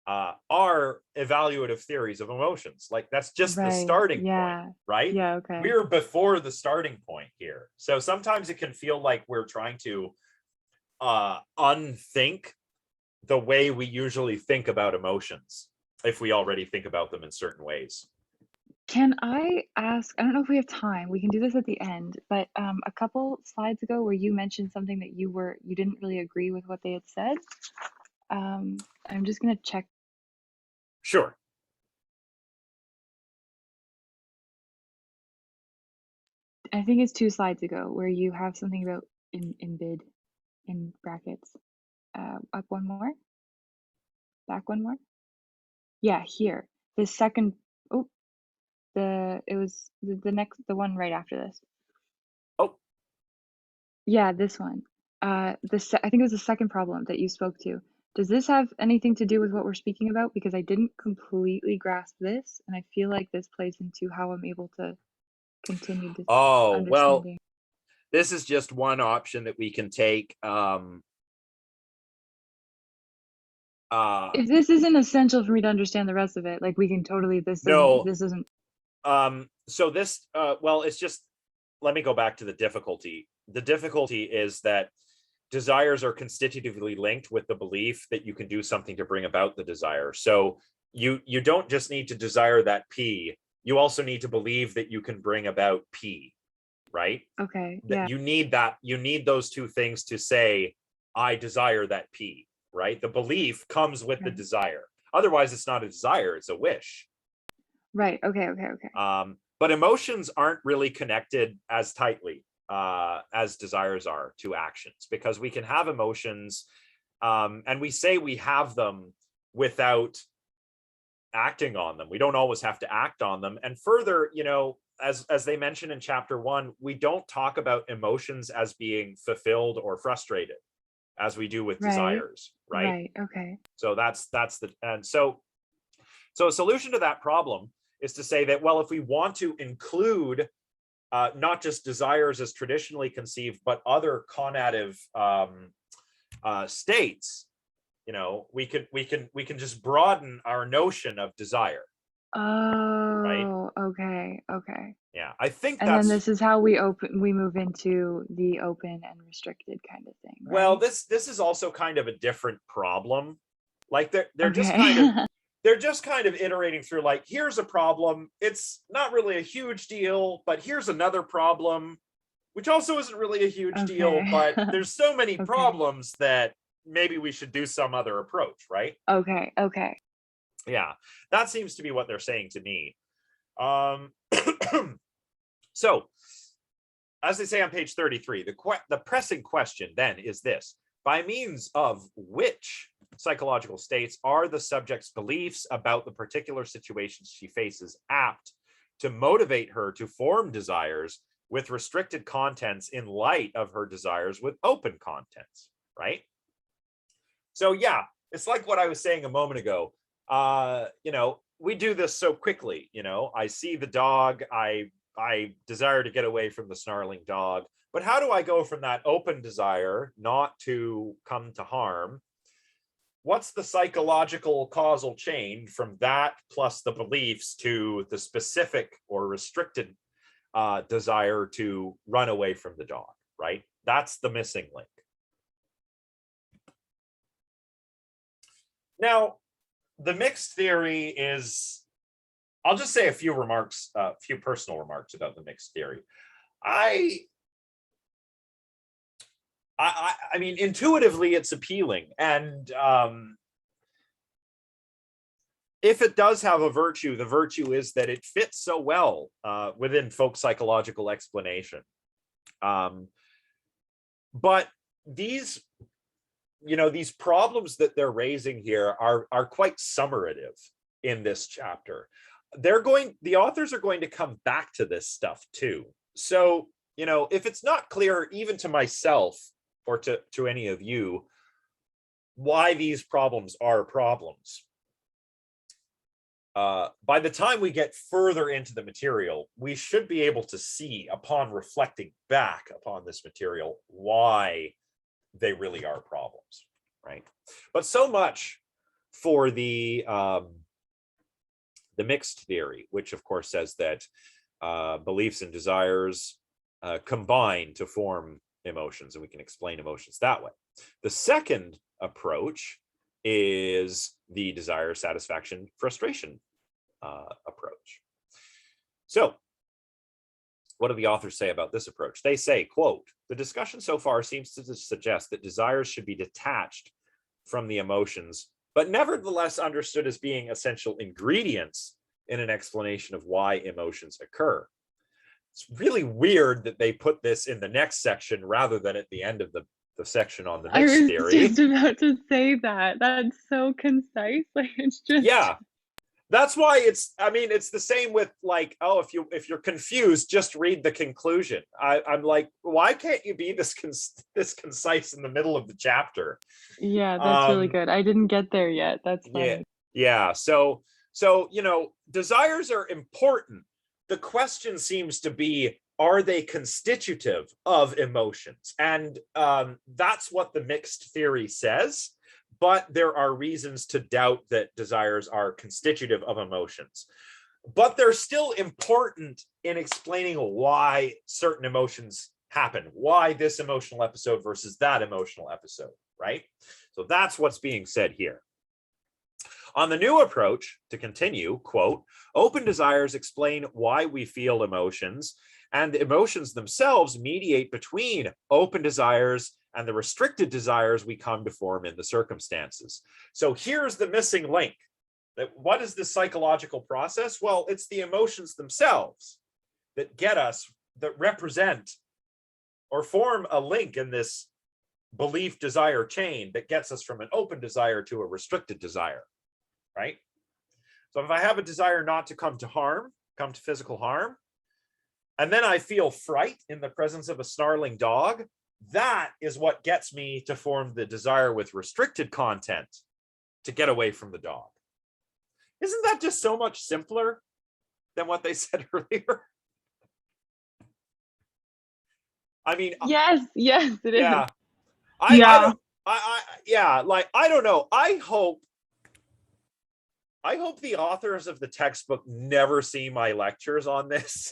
are evaluative theories of emotions. Like that's just the starting point, right? Yeah, okay. We're before the starting point here. So sometimes it can feel like we're trying to unthink the way we usually think about emotions if we already think about them in certain ways. Can I ask, I don't know if we have time, we can do this at the end, but a couple slides ago where you mentioned something that you didn't really agree with what they had said. I'm just gonna check. Sure. I think it's 2 slides ago where you have something about embed in brackets. Up one more. Back one more. Yeah, here. The second, it was the one right after this. Oh. Yeah, this one. I think it was the second problem that you spoke to. Does this have anything to do with what we're speaking about? Because I didn't completely grasp this, and I feel like this plays into how I'm able to continue this Oh, well, understanding. this is just one option that we can take. If this isn't essential for me to understand the rest of it, like we can totally, No. this isn't. So this, well, it's just, let me go back to the difficulty. The difficulty is that desires are constitutively linked with the belief that you can do something to bring about the desire. So you don't just need to desire that P, you also need to believe that you can bring about P, right? Okay, That yeah. you need those two things to say, I desire that P, right? The belief comes with the Okay. desire. Otherwise, it's not a desire, it's a wish. Right, okay. But emotions aren't really connected as tightly as desires are to actions, because we can have emotions and we say we have them without acting on them. We don't always have to act on them. And further, as they mentioned in chapter 1, we don't talk about emotions as being fulfilled or frustrated as we do with desires, right? Right, okay. So so a solution to that problem is to say that, well, if we want to include not just desires as traditionally conceived, but other conative states, we can just broaden our notion of desire. Right? Oh, okay. Yeah, I think And then this is how we move into the open and restricted kind of thing, right? Well, this is also kind of a different problem. Like they're just Okay. they're just kind of iterating through, like, here's a problem, it's not really a huge deal, but here's another problem, which also isn't really a huge deal, Okay. but there's so many Okay. problems that maybe we should do some other approach, right? Okay. Yeah, that seems to be what they're saying to me. So, as they say on page 33, the pressing question then is this: by means of which psychological states are the subject's beliefs about the particular situations she faces apt to motivate her to form desires with restricted contents in light of her desires with open contents, right? So yeah, it's like what I was saying a moment ago. We do this so quickly. I see the dog, I desire to get away from the snarling dog, but how do I go from that open desire not to come to harm? What's the psychological causal chain from that plus the beliefs to the specific or restricted desire to run away from the dog, right? That's the missing link. Now, the mixed theory is, I'll just say a few personal remarks about the mixed theory. I mean, intuitively, it's appealing. And if it does have a virtue, the virtue is that it fits so well within folk psychological explanation. But these problems that they're raising here are quite summative in this chapter. The authors are going to come back to this stuff too. So, if it's not clear even to myself or to any of you why these problems are problems, by the time we get further into the material, we should be able to see, upon reflecting back upon this material, why they really are problems, right? But so much for the mixed theory, which of course says that beliefs and desires combine to form emotions, and we can explain emotions that way. The second approach is the desire, satisfaction, frustration approach. So, what do the authors say about this approach? They say, quote, "The discussion so far seems to suggest that desires should be detached from the emotions, but nevertheless understood as being essential ingredients in an explanation of why emotions occur." It's really weird that they put this in the next section rather than at the end of the section on the mixed theory. I was just about to say that. That's so concise. Like, it's just... Yeah. That's why it's the same with like, oh, if you're confused, just read the conclusion. I'm like, why can't you be this concise in the middle of the chapter? Yeah, that's really good. I didn't get there yet. That's Yeah, funny. yeah. So desires are important. The question seems to be, are they constitutive of emotions? And that's what the mixed theory says. But there are reasons to doubt that desires are constitutive of emotions. But they're still important in explaining why certain emotions happen, why this emotional episode versus that emotional episode, right? So that's what's being said here. On the new approach, to continue, quote, open desires explain why we feel emotions, and the emotions themselves mediate between open desires and the restricted desires we come to form in the circumstances. So here's the missing link. What is the psychological process? Well, it's the emotions themselves that get us, that represent or form a link in this belief desire chain that gets us from an open desire to a restricted desire, right? So if I have a desire not to come to physical harm, and then I feel fright in the presence of a snarling dog, that is what gets me to form the desire with restricted content to get away from the dog. Isn't that just so much simpler than what they said earlier? I mean, yes, it is. Yeah. Yeah. I don't know. I hope the authors of the textbook never see my lectures on this.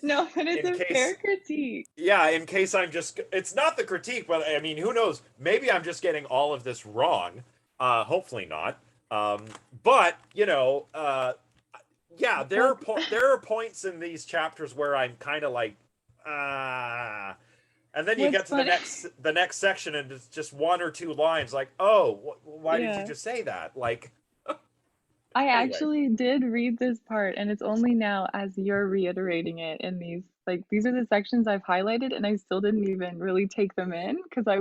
No, but it's in a case- fair critique. Yeah, in case it's not the critique, but I mean, who knows? Maybe I'm just getting all of this wrong. Hopefully not. But yeah, there are points in these chapters where I'm kind of like, and then you get to the next section, and it's just one or two lines, like, oh, why did you just say that? Like, I anyway. actually did read this part, and it's only now as you're reiterating it in these, like, these are the sections I've highlighted, and I still didn't even really take them in because I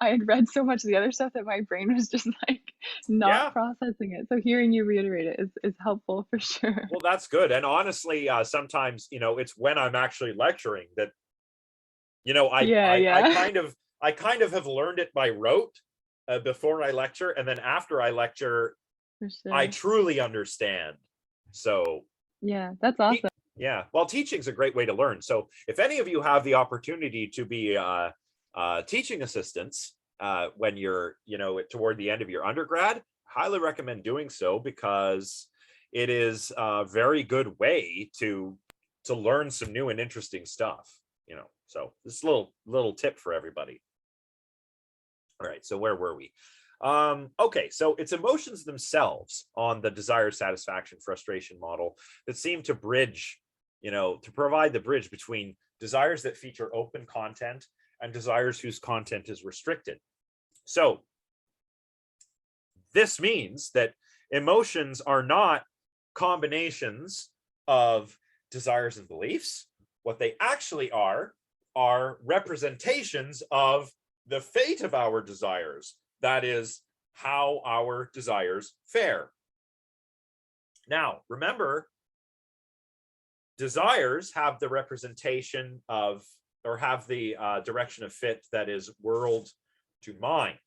had read so much of the other stuff that my brain was just like not processing it. So hearing you reiterate it is helpful for sure. Well, that's good. And honestly, sometimes, it's when I'm actually lecturing that, I kind of have learned it by rote before I lecture, and then after I lecture, For sure. I truly understand. So yeah, that's awesome. Yeah, well, teaching's a great way to learn. So if any of you have the opportunity to be teaching assistants when you're, toward the end of your undergrad, highly recommend doing so, because it is a very good way to learn some new and interesting stuff. So this is a little tip for everybody. All right, so where were we? Okay, so it's emotions themselves on the desire, satisfaction, frustration model that seem to bridge, to provide the bridge between desires that feature open content and desires whose content is restricted. So this means that emotions are not combinations of desires and beliefs. What they actually are representations of the fate of our desires. That is how our desires fare. Now, remember, desires have the representation of, or have the direction of fit that is world to mind.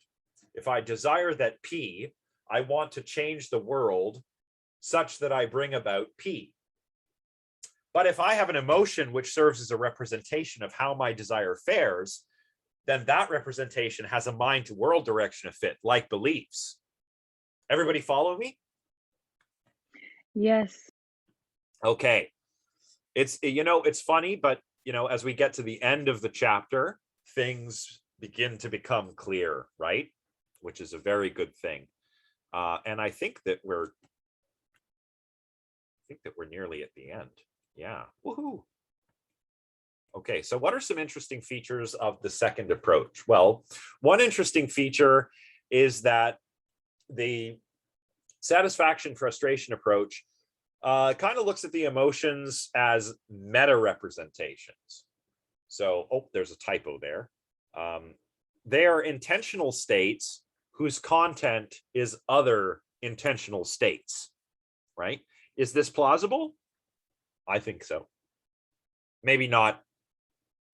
If I desire that P, I want to change the world such that I bring about P. But if I have an emotion which serves as a representation of how my desire fares, then that representation has a mind to world direction of fit, like beliefs. Everybody follow me? Yes. Okay. It's funny, but as we get to the end of the chapter, things begin to become clear, right? Which is a very good thing. And I think that we're nearly at the end. Yeah. Woohoo. Okay, so what are some interesting features of the second approach? Well, one interesting feature is that the satisfaction frustration approach kind of looks at the emotions as meta representations. So, there's a typo there. They are intentional states whose content is other intentional states, right? Is this plausible? I think so. Maybe not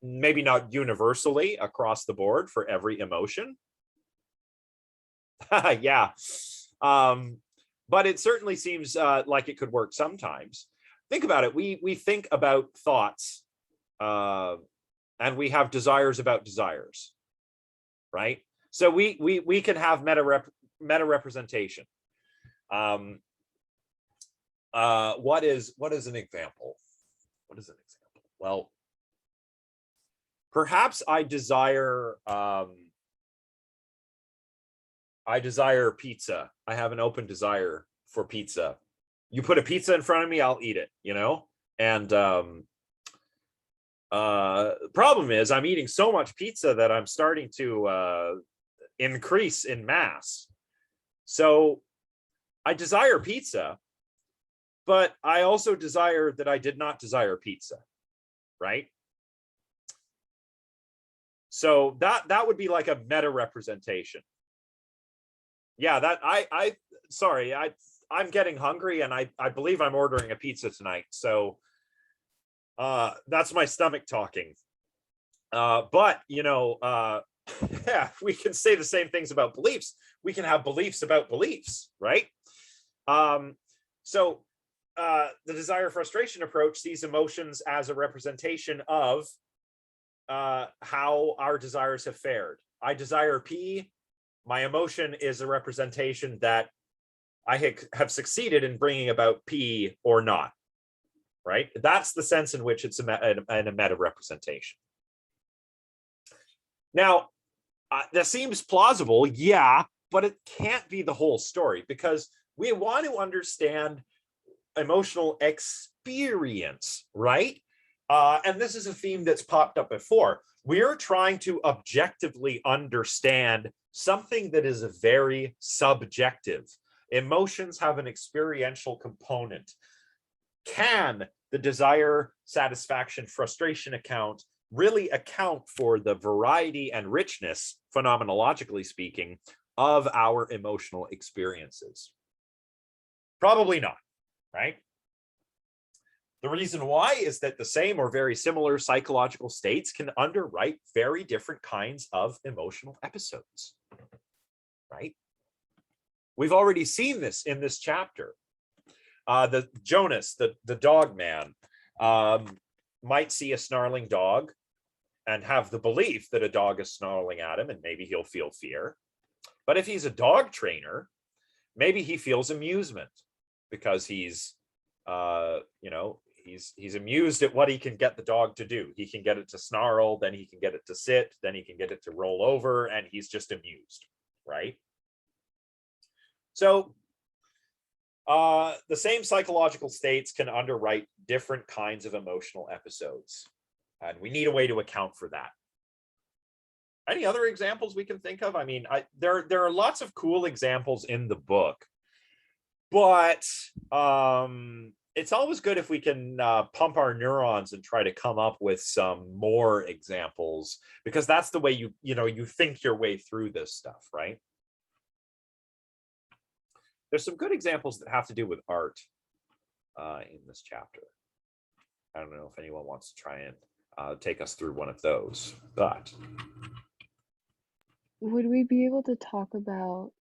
universally across the board for every emotion. Yeah. But it certainly seems like it could work sometimes. Think about it. We think about thoughts, and we have desires about desires, right? So we can have meta representation. What is an example? What is an example? Well, perhaps I desire pizza. I have an open desire for pizza. You put a pizza in front of me, I'll eat it, you know? And the problem is I'm eating so much pizza that I'm starting to increase in mass. So I desire pizza, but I also desire that I did not desire pizza, right? So that would be like a meta representation. Yeah, that sorry, I'm getting hungry, and I believe I'm ordering a pizza tonight. So that's my stomach talking. But you know, yeah, we can say the same things about beliefs. We can have beliefs about beliefs, right? So the desire frustration approach sees emotions as a representation of how our desires have fared. I desire P. My emotion is a representation that I have succeeded in bringing about P or not, right? That's the sense in which it's a meta representation. Now, that seems plausible, yeah, but it can't be the whole story, because we want to understand emotional experience, right? And this is a theme that's popped up before. We're trying to objectively understand something that is very subjective. Emotions have an experiential component. Can the desire, satisfaction, frustration account really account for the variety and richness, phenomenologically speaking, of our emotional experiences? Probably not, right? The reason why is that the same or very similar psychological states can underwrite very different kinds of emotional episodes, right? We've already seen this in this chapter. The Jonas, the dog man, might see a snarling dog and have the belief that a dog is snarling at him, and maybe he'll feel fear. But if he's a dog trainer, maybe he feels amusement because he's, you know, he's amused at what he can get the dog to do. He can get it to snarl, then he can get it to sit, then he can get it to roll over, and he's just amused, right? So the same psychological states can underwrite different kinds of emotional episodes, and we need a way to account for that. Any other examples we can think of? I mean, there are lots of cool examples in the book, but it's always good if we can pump our neurons and try to come up with some more examples, because that's the way you think your way through this stuff, right? There's some good examples that have to do with art in this chapter. I don't know if anyone wants to try and take us through one of those, but Would we be able to talk about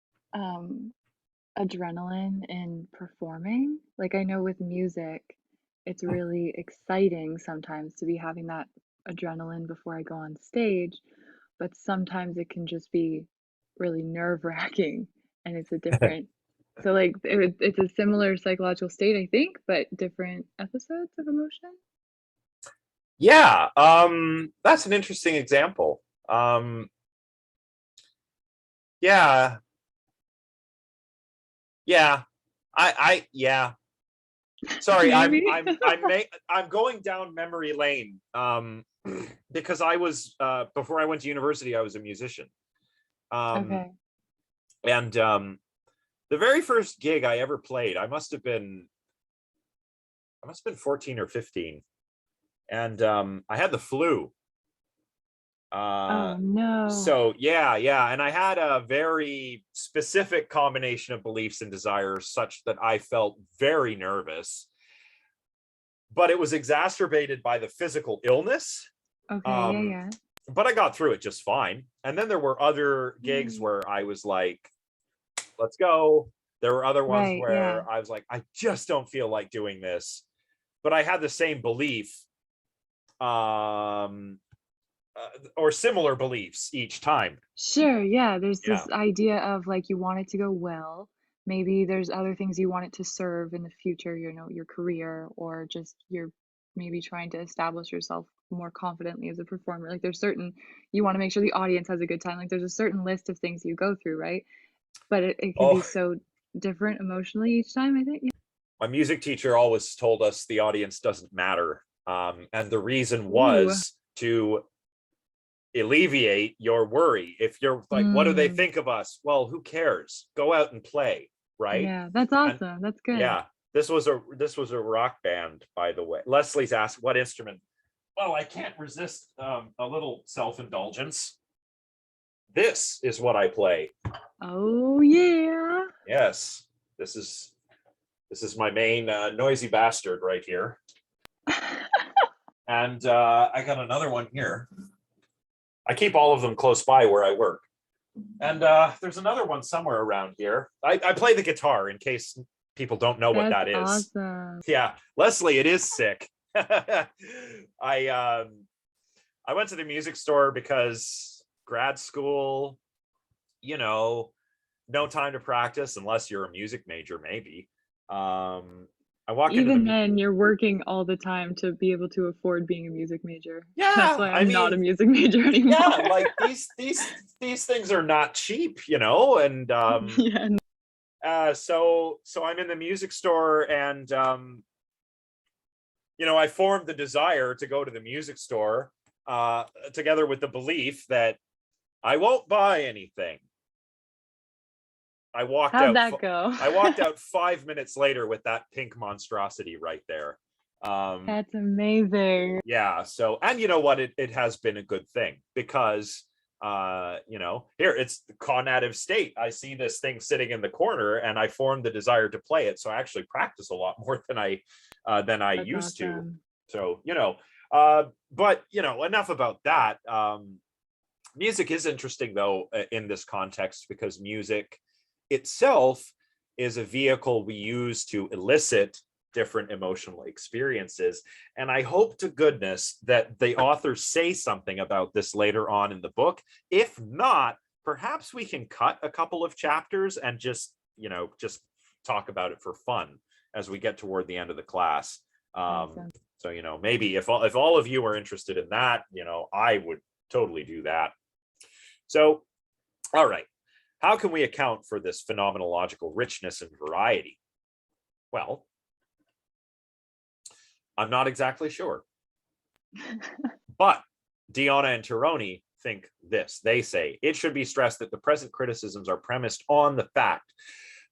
adrenaline in performing? Like, I know with music, it's really exciting sometimes to be having that adrenaline before I go on stage, but sometimes it can just be really nerve-wracking, and it's a different. So like it's a similar psychological state, I think, but different episodes of emotion. yeah, that's an interesting example. Yeah, yeah, yeah. Sorry, Maybe. I'm going down memory lane, because I was before I went to university, I was a musician, Okay. and the very first gig I ever played, I must have been 14 or 15, and I had the flu, Oh no. So yeah, and I had a very specific combination of beliefs and desires such that I felt very nervous, but it was exacerbated by the physical illness. Okay, yeah, um yeah. but I got through it just fine. And then there were other gigs Yay. where I was like, let's go. There were other ones Right, yeah. where I was like, I just don't feel like doing this, but I had the same belief, um or similar beliefs each time. Sure, yeah, there's Yeah. this idea of, like, you want it to go well. Maybe there's other things you want it to serve in the future, you know, your career, or just you're maybe trying to establish yourself more confidently as a performer. Like, there's certain you wanna make sure the audience has a good time. Like, there's a certain list of things you go through, right? But it can be Oh, so different emotionally each time, I think. Yeah. my music teacher always told us the audience doesn't matter. And the reason Ooh. was to alleviate your worry. If you're like, what do they Mm. think of us? Well, who cares? Go out and play, right? Yeah, that's And awesome. That's good. yeah, this was a rock band, by the way. Leslie's asked what instrument. Well, I can't resist a little self-indulgence. This is what I play. Oh, yeah. Yes, this is my main noisy bastard right here. And I got another one here. I keep all of them close by where I work. And there's another one somewhere around here. I play the guitar in case people don't know what That's that is. awesome. Yeah, Leslie, it is sick. I went to the music store because grad school, no time to practice unless you're a music major, maybe. I walk into Even the then, you're working all the time to be able to afford being a music major. That's yeah, why I I'm not a mean, music major anymore. yeah, like these things are not cheap, and Yeah. so I'm in the music store, and I formed the desire to go to the music store, together with the belief that I won't buy anything. I walked How'd out. that go? I walked out 5 minutes later with that pink monstrosity right there. That's amazing. Yeah. So, and you know what? It has been a good thing because, here it's the cognitive state. I see this thing sitting in the corner, and I formed the desire to play it. So I actually practice a lot more than I That's used to. awesome. So, but enough about that. Music is interesting though, in this context, because music itself is a vehicle we use to elicit different emotional experiences. And I hope to goodness that the authors say something about this later on in the book. If not, perhaps we can cut a couple of chapters and just talk about it for fun as we get toward the end of the class. Awesome. So, maybe if all of you are interested in that, I would totally do that. So, all right. How can we account for this phenomenological richness and variety? Well, I'm not exactly sure. But Deanna and Tironi think this. They say, it should be stressed that the present criticisms are premised on the fact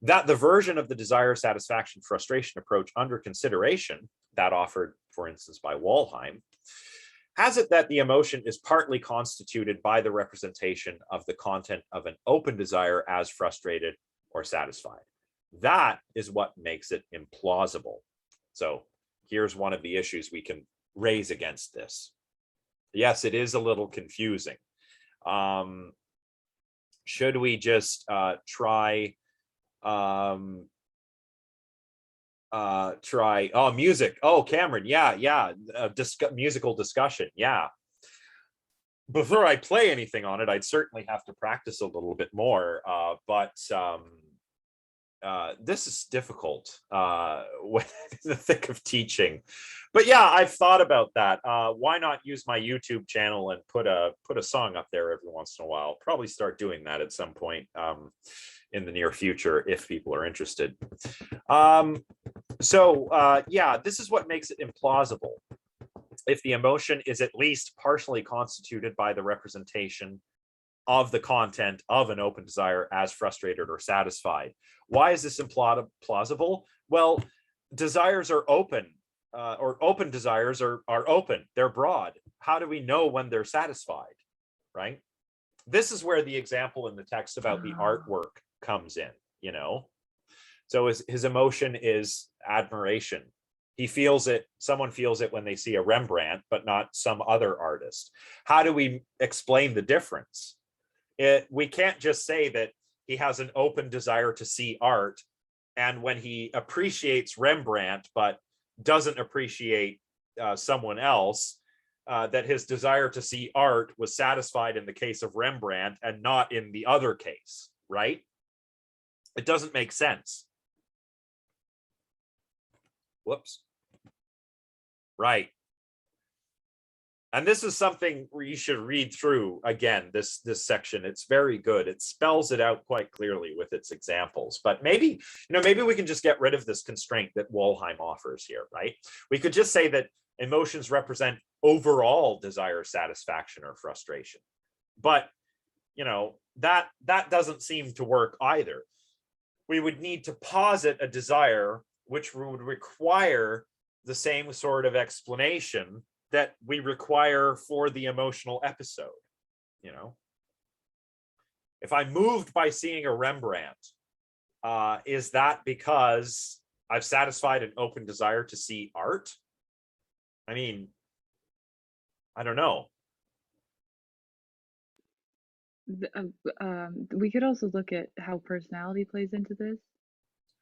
that the version of the desire, satisfaction, frustration approach under consideration, that offered, for instance, by Walheim, has it that the emotion is partly constituted by the representation of the content of an open desire as frustrated or satisfied. That is what makes it implausible. So here's one of the issues we can raise against this. Yes, it is a little confusing. Should we just try music? Oh, Cameron, yeah, musical discussion, yeah. Before I play anything on it, I'd certainly have to practice a little bit more, but this is difficult when in the thick of teaching. But yeah, I've thought about that. Why not use my YouTube channel and put a song up there every once in a while? Probably start doing that at some point in the near future if people are interested. Yeah, this is what makes it implausible. If the emotion is at least partially constituted by the representation of the content of an open desire as frustrated or satisfied. Why is this implausible? Well, desires are open, or open desires are open. They're broad. How do we know when they're satisfied? right? This is where the example in the text about the artwork comes in, you know? So his emotion is admiration. He feels it, someone feels it when they see a Rembrandt, but not some other artist. How do we explain the difference? We can't just say that he has an open desire to see art, and when he appreciates Rembrandt, but doesn't appreciate someone else, that his desire to see art was satisfied in the case of Rembrandt and not in the other case, right? It doesn't make sense. Whoops. Right. And this is something where you should read through again, this section. It's very good. It spells it out quite clearly with its examples. But maybe, maybe we can just get rid of this constraint that Wollheim offers here, right? We could just say that emotions represent overall desire, satisfaction, or frustration. But, that doesn't seem to work either. We would need to posit a desire which would require the same sort of explanation that we require for the emotional episode. If I'm moved by seeing a Rembrandt, is that because I've satisfied an open desire to see art? I mean, I don't know. We could also look at how personality plays into this,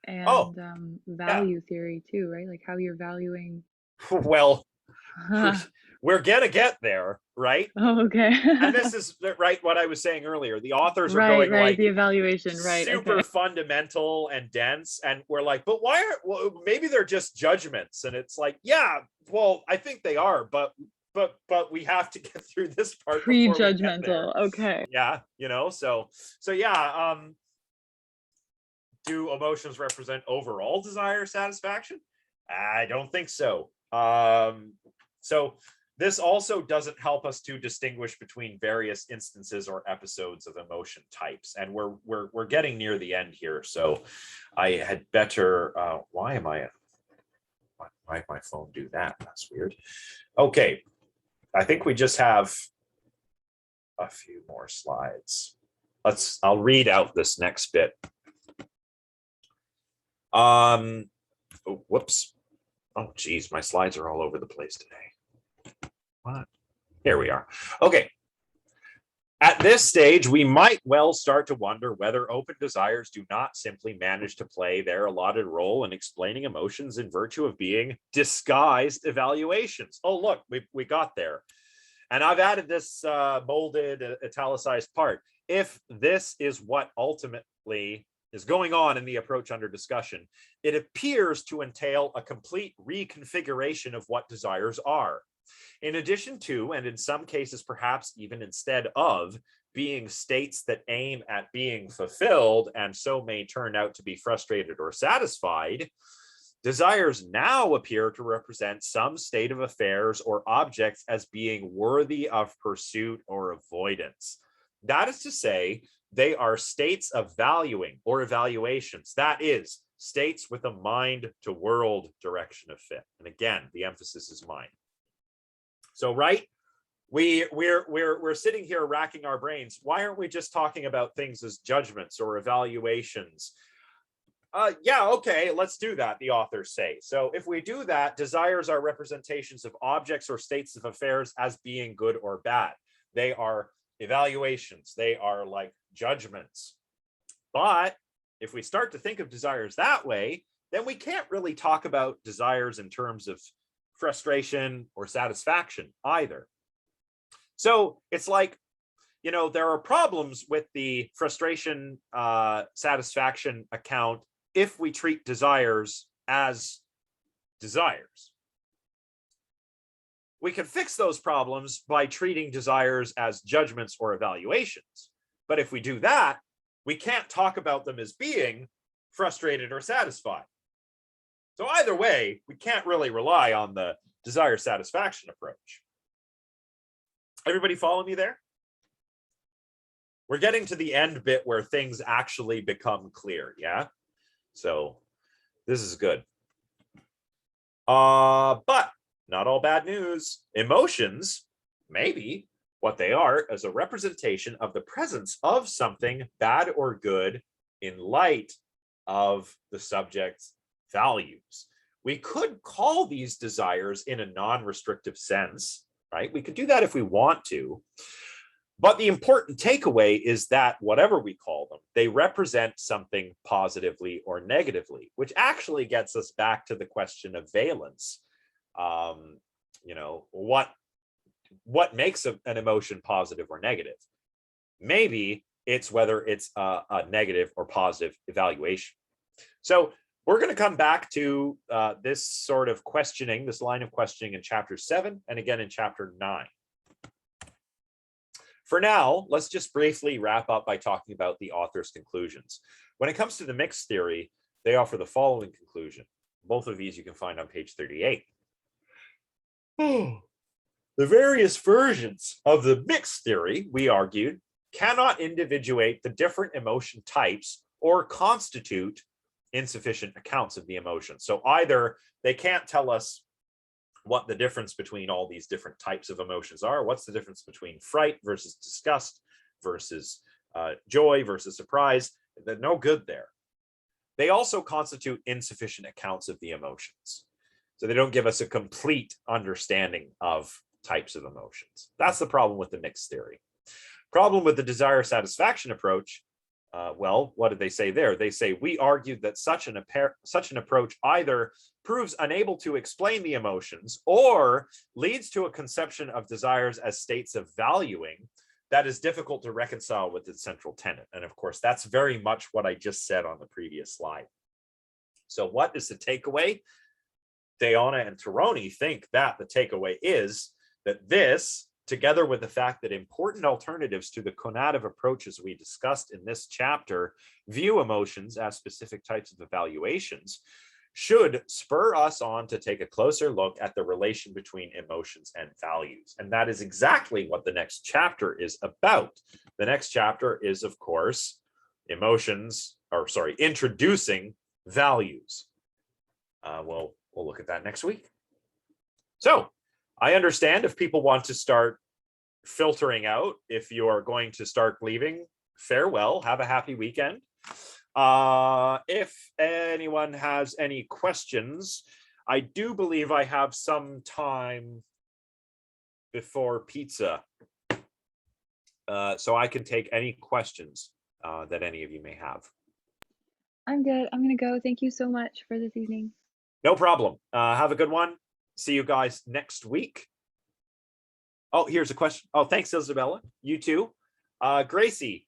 Oh, and value theory too, right? Like how you're valuing. Well, we're gonna get there, right? Oh, okay. And this is right what I was saying earlier. The authors are right, going like the evaluation, right? super fundamental and dense, and we're like, but why are? Well, maybe they're just judgments, and it's like, yeah, well, I think they are, but we have to get through this part. Prejudgmental, okay. Yeah, so yeah. Do emotions represent overall desire, satisfaction? I don't think so. So this also doesn't help us to distinguish between various instances or episodes of emotion types, and we're getting near the end here. So I had better. Why my phone do that? That's weird. Okay, I think we just have a few more slides. I'll read out this next bit. Oh, whoops. Oh, geez, my slides are all over the place today. What? Here we are. Okay. At this stage, we might well start to wonder whether open desires do not simply manage to play their allotted role in explaining emotions in virtue of being disguised evaluations. Oh, look, we got there. And I've added this bolded, italicized part. If this is what ultimately is going on in the approach under discussion, it appears to entail a complete reconfiguration of what desires are. In addition to, and in some cases perhaps even instead of, being states that aim at being fulfilled and so may turn out to be frustrated or satisfied, desires now appear to represent some state of affairs or objects as being worthy of pursuit or avoidance. That is to say, they are states of valuing or evaluations. That is, states with a mind to world direction of fit. And again, the emphasis is mind. So, right, we're sitting here racking our brains. Why aren't we just talking about things as judgments or evaluations? Yeah, okay, let's do that, the authors say. So if we do that, desires are representations of objects or states of affairs as being good or bad. They are evaluations. They are like judgments. But if we start to think of desires that way, then we can't really talk about desires in terms of frustration or satisfaction either. So it's like, there are problems with the frustration satisfaction account if we treat desires as desires. We can fix those problems by treating desires as judgments or evaluations. But if we do that, we can't talk about them as being frustrated or satisfied. So either way, we can't really rely on the desire satisfaction approach. Everybody follow me there? We're getting to the end bit where things actually become clear, yeah? So this is good. But not all bad news. Emotions, maybe, What they are is a representation of the presence of something bad or good in light of the subject's values. We could call these desires in a non-restrictive sense, right? We could do that if we want to. But the important takeaway is that whatever we call them, they represent something positively or negatively, which actually gets us back to the question of valence. You know, what makes an emotion positive or negative? Maybe it's whether it's a negative or positive evaluation. So we're going to come back to this sort of questioning, this line of questioning in chapter 7 and again in chapter 9. For now, let's just briefly wrap up by talking about the author's conclusions. When it comes to the mixed theory, they offer the following conclusion. Both of these you can find on page 38. The various versions of the mixed theory, we argued, cannot individuate the different emotion types or constitute insufficient accounts of the emotion. So either they can't tell us what the difference between all these different types of emotions are. What's the difference between fright versus disgust versus joy versus surprise? They're no good there. They also constitute insufficient accounts of the emotions. So they don't give us a complete understanding of types of emotions. That's the problem with the mixed theory. Problem with the desire satisfaction approach, well, what did they say there? They say, we argued that such an approach either proves unable to explain the emotions or leads to a conception of desires as states of valuing that is difficult to reconcile with its central tenet. And of course, that's very much what I just said on the previous slide. So what is the takeaway? Dayana and Tironi think that the takeaway is that this, together with the fact that important alternatives to the conative approaches we discussed in this chapter view emotions as specific types of evaluations, should spur us on to take a closer look at the relation between emotions and values. And that is exactly what the next chapter is about. The next chapter is, of course, introducing values. We'll look at that next week. So I understand if people want to start filtering out, if you are going to start leaving, farewell, have a happy weekend. If anyone has any questions, I do believe I have some time before pizza. So I can take any questions that any of you may have. I'm good. I'm going to go. Thank you so much for this evening. No problem. Have a good one. See you guys next week. Oh, here's a question. Oh, thanks, Isabella. You too. Gracie.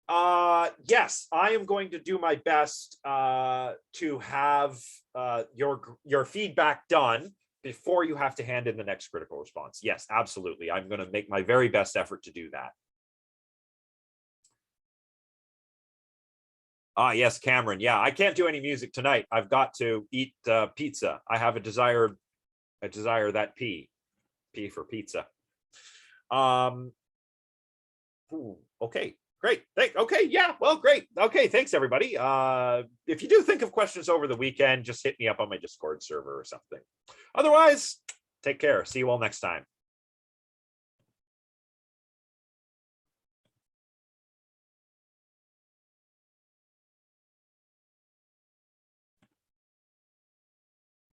Yes, I am going to do my best to have your feedback done before you have to hand in the next critical response. Yes, absolutely. I'm going to make my very best effort to do that. Yes, Cameron. Yeah, I can't do any music tonight. I've got to eat pizza. I have a desire that P for pizza. Okay. Great. Okay. Yeah. Well, great. Okay. Thanks, everybody. If you do think of questions over the weekend, just hit me up on my Discord server or something. Otherwise, take care. See you all next time.